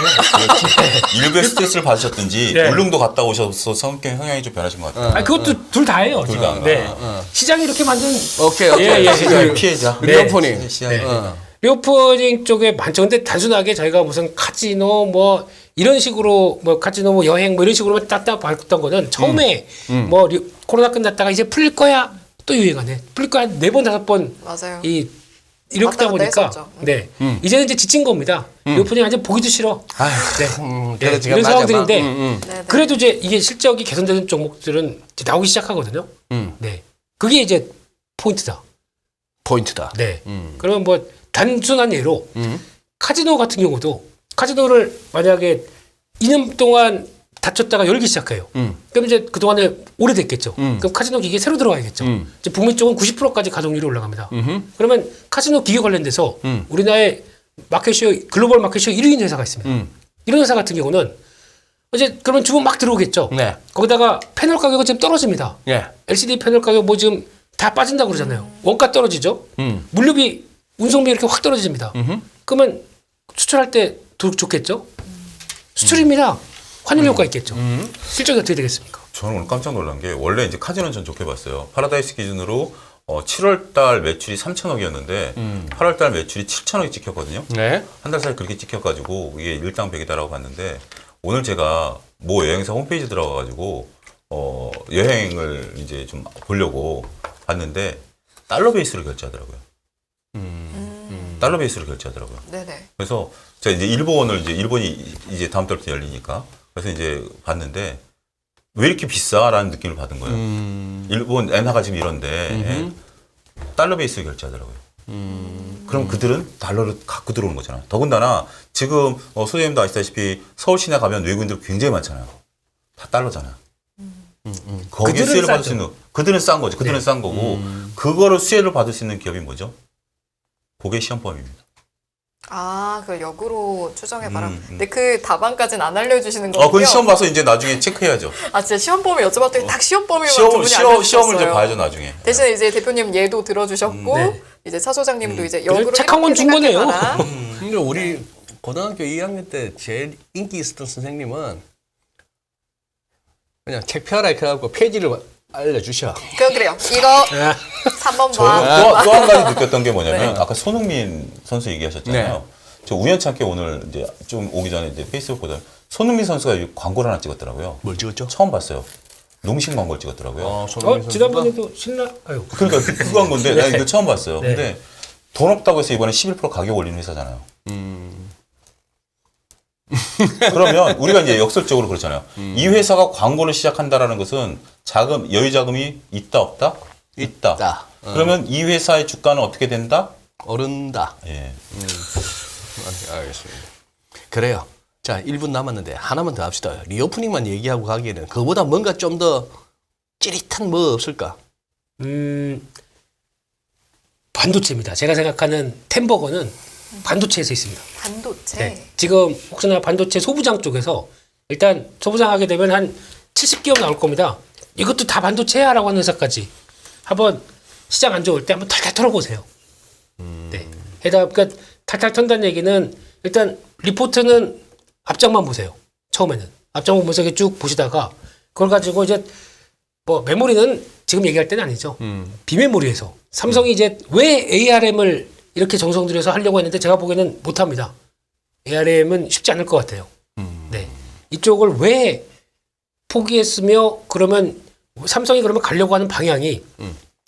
Speaker 4: 일부에 스트레스를 받으셨든지
Speaker 3: 네.
Speaker 4: 울릉도 갔다 오셔서 성격 성향이 좀 변하신 것 같아요.
Speaker 3: 그것도 둘 다예요.
Speaker 4: 둘
Speaker 3: 지금.
Speaker 4: 다.
Speaker 3: 네. 시장이 이렇게 만든
Speaker 2: 오케이.
Speaker 3: 예,
Speaker 4: 시장의 피해자.
Speaker 2: 리오프닝.
Speaker 4: 시장의
Speaker 3: 네.
Speaker 4: 피해자.
Speaker 3: 리오프닝 쪽에 많죠. 근데 단순하게 저희가 무슨 카지노 뭐 이런 식으로 뭐 카지노 뭐 여행 뭐 이런 식으로만 딱딱 봤던 거는 처음에 뭐 코로나 끝났다가 이제 풀릴 거야 또 유행하네. 풀릴 거야 4번 5번
Speaker 1: 맞아요.
Speaker 3: 이렇게
Speaker 1: 왔다
Speaker 3: 하다 보니까
Speaker 1: 갔다 했었죠.
Speaker 3: 네 이제는 이제 지친 겁니다. 리오프닝 완전 보기도 싫어. 네.
Speaker 2: 그래,
Speaker 3: 네, 이런 상황들인데
Speaker 1: 네네.
Speaker 3: 그래도 이제 이게 실적이 개선되는 종목들은 이제 나오기 시작하거든요. 네 그게 이제 포인트다.
Speaker 2: 포인트다.
Speaker 3: 네. 그러면 뭐 단순한 예로 카지노 같은 경우도 카지노를 만약에 2년 동안 닫혔다가 열기 시작해요. 그럼 이제 그동안에 오래됐겠죠. 그럼 카지노 기계 새로 들어가야겠죠. 이제 북미 쪽은 90%까지 가동률이 올라갑니다. 그러면 카지노 기계 관련돼서 우리나라의 마켓쉐어 글로벌 마켓쉐어 1위인 회사가 있습니다. 이런 회사 같은 경우는 이제 그러면 주문 막 들어오겠죠.
Speaker 2: 네.
Speaker 3: 거기다가 패널 가격은 지금 떨어집니다.
Speaker 2: 예.
Speaker 3: LCD 패널 가격 뭐 지금 다 빠진다고 그러잖아요. 원가 떨어지죠. 물류비, 운송비 이렇게 확 떨어집니다. 그러면 수출할 때 좋겠죠. 수출입니다. 환율 효과 있겠죠. 실적이 어떻게 되겠습니까?
Speaker 4: 저는 오늘 깜짝 놀란 게 원래 이제 카지노는 전 좋게 봤어요. 파라다이스 기준으로 7월 달 매출이 3천억이었는데 8월 달 매출이 7천억이 찍혔거든요.
Speaker 2: 네.
Speaker 4: 한 달 사이 그렇게 찍혀가지고 이게 일당백이다라고 봤는데 오늘 제가 모 여행사 홈페이지 들어가가지고 여행을 이제 좀 보려고 봤는데 달러 베이스로 결제하더라고요. 달러 베이스로 결제하더라고요.
Speaker 1: 네네.
Speaker 4: 그래서 제가 이제 일본이 이제 다음 달부터 열리니까 그래서 이제 봤는데 왜 이렇게 비싸라는 느낌을 받은 거예요. 일본 엔화가 지금 이런데 달러 베이스로 결제하더라고요. 그럼 그들은 달러를 갖고 들어오는 거잖아요. 더군다나 지금 소장님도 아시다시피 서울 시내 가면 외국인들 굉장히 많잖아요. 다 달러잖아요. 거기에
Speaker 3: 그들은
Speaker 4: 수혜를 받을
Speaker 3: 싸죠.
Speaker 4: 수 있는 그들은 싼 거죠. 그들은 싼 거고 그거를 수혜를 받을 수 있는 기업이 뭐죠? 그게 시험범입니다.
Speaker 1: 아, 그 역으로 추정해봐라. 근데 그 답안까지는 안 알려주시는 거군요.
Speaker 4: 그건 시험 봐서 이제 나중에 체크해야죠.
Speaker 1: 아, 진짜 시험 범위 여쭤봤더니 딱 시험 범위만 두 분이
Speaker 4: 시험을 이제
Speaker 1: 알려주셨어요.
Speaker 4: 봐야죠 나중에.
Speaker 1: 대신에 이제 대표님 예도 들어주셨고
Speaker 3: 네.
Speaker 1: 이제 차 소장님도 이제 역으로
Speaker 3: 착한 건
Speaker 1: 이렇게
Speaker 3: 준 거네요.
Speaker 1: 생각해봐라.
Speaker 2: 근데 우리 고등학교 2학년 때 제일 인기 있었던 선생님은 그냥 책 펴라 이렇게 해갖고 페이지를 알려주셔.
Speaker 1: 그래요. 이거
Speaker 3: 아,
Speaker 1: 3번
Speaker 4: 저는
Speaker 1: 봐.
Speaker 4: 또 한 가지 느꼈던 게 뭐냐면
Speaker 1: 네.
Speaker 4: 아까 손흥민 선수 얘기하셨잖아요. 저 우연찮게 오늘 이제 좀 오기 전에 이제 페이스북 보다 손흥민 선수가 광고를 하나 찍었더라고요.
Speaker 2: 뭘 찍었죠?
Speaker 4: 처음 봤어요. 농식 광고를 찍었더라고요.
Speaker 3: 지난번에도 신라 아유.
Speaker 4: 그러니까 그 광고인데 나 이거 처음 봤어요.
Speaker 3: 네.
Speaker 4: 근데 돈 없다고 해서 이번에 11% 가격 올리는 회사잖아요. 그러면 우리가 이제 역설적으로 그렇잖아요. 이 회사가 광고를 시작한다라는 것은 여유 자금이 있다 없다? 있다.
Speaker 2: 있다.
Speaker 4: 그러면 이 회사의 주가는 어떻게 된다?
Speaker 2: 오른다.
Speaker 4: 예.
Speaker 2: 알겠습니다. 그래요. 자, 1분 남았는데 하나만 더 합시다. 리오프닝만 얘기하고 가기에는 그보다 뭔가 좀 더 찌릿한 뭐 없을까?
Speaker 3: 반도체입니다. 제가 생각하는 템버거는 반도체에서 있습니다.
Speaker 1: 반도체.
Speaker 3: 네. 지금 혹시나 반도체 소부장 쪽에서 일단 소부장 하게 되면 한 70기업 나올 겁니다. 이것도 다 반도체야라고 하는 회사까지 한번 시장 안 좋을 때 한번 탈탈 털어보세요. 네. 그러니까 탈탈 턴다는 얘기는 일단 리포트는 앞장만 보세요. 처음에는 앞장만 보면서 이렇게 쭉 보시다가 그걸 가지고 이제 뭐 메모리는 지금 얘기할 때는 아니죠. 비메모리에서 삼성이 이제 왜 ARM을 이렇게 정성 들여서 하려고 했는데 제가 보기에는 못합니다. ARM은 쉽지 않을 것 같아요. 네. 이쪽을 왜 포기했으며 그러면 삼성이 그러면 가려고 하는 방향이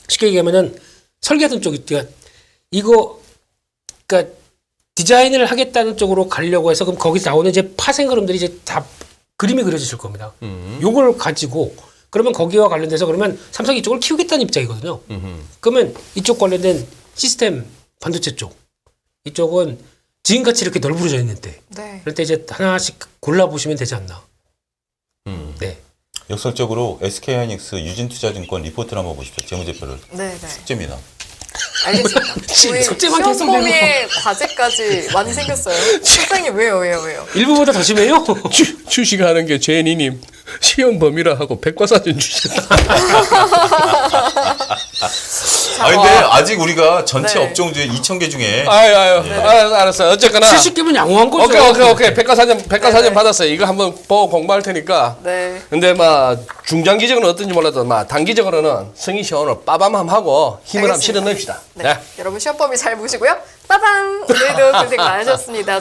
Speaker 3: 쉽게 얘기하면은 설계하던 쪽이 그러니까 이거 그러니까 디자인을 하겠다는 쪽으로 가려고 해서 그럼 거기서 나오는 이제 파생 그림들이 이제 다 그림이 그려지실 겁니다. 요걸 가지고 그러면 거기와 관련돼서 그러면 삼성이 이쪽을 키우겠다는 입장이거든요. 그러면 이쪽 관련된 시스템 반도체 쪽 이쪽은 지금같이 이렇게 널브러져 있는데
Speaker 1: 네.
Speaker 3: 그럴 때 이제 하나씩 골라보시면 되지 않나. 네.
Speaker 4: 역설적으로 SK하이닉스 유진투자증권 리포트를 한번 보십시오. 재무제표를.
Speaker 1: 네네.
Speaker 4: 숙제입니다.
Speaker 1: 알겠습니다. 우리
Speaker 3: 숙제만
Speaker 1: 시험
Speaker 3: 계속
Speaker 1: 범위에 과제까지 많이 생겼어요. 선생님 왜요?
Speaker 3: 일부보다 더 심해요?
Speaker 2: 주식하는 게 제니님 시험 범위라 하고 백과사전 주셨다.
Speaker 4: 근데 아직 우리가 전체
Speaker 1: 네.
Speaker 4: 업종 중에 2,000개 중에
Speaker 2: 알았어. 어쨌거나
Speaker 3: 70개면 양호한 거죠.
Speaker 2: 오케이. 백과사전
Speaker 1: 네.
Speaker 2: 받았어요. 이거 한번 보고 공부할 테니까.
Speaker 1: 네.
Speaker 2: 근데 막 중장기적으로는 어떤지 몰라도 막 단기적으로는 승희 씨 오늘 빠밤함 하고 힘을 한번 실어
Speaker 1: 알겠습니다.
Speaker 2: 넣읍시다.
Speaker 1: 네. 여러분 시험 범위 잘 보시고요. 빠밤! 오늘도 고생 많으셨습니다.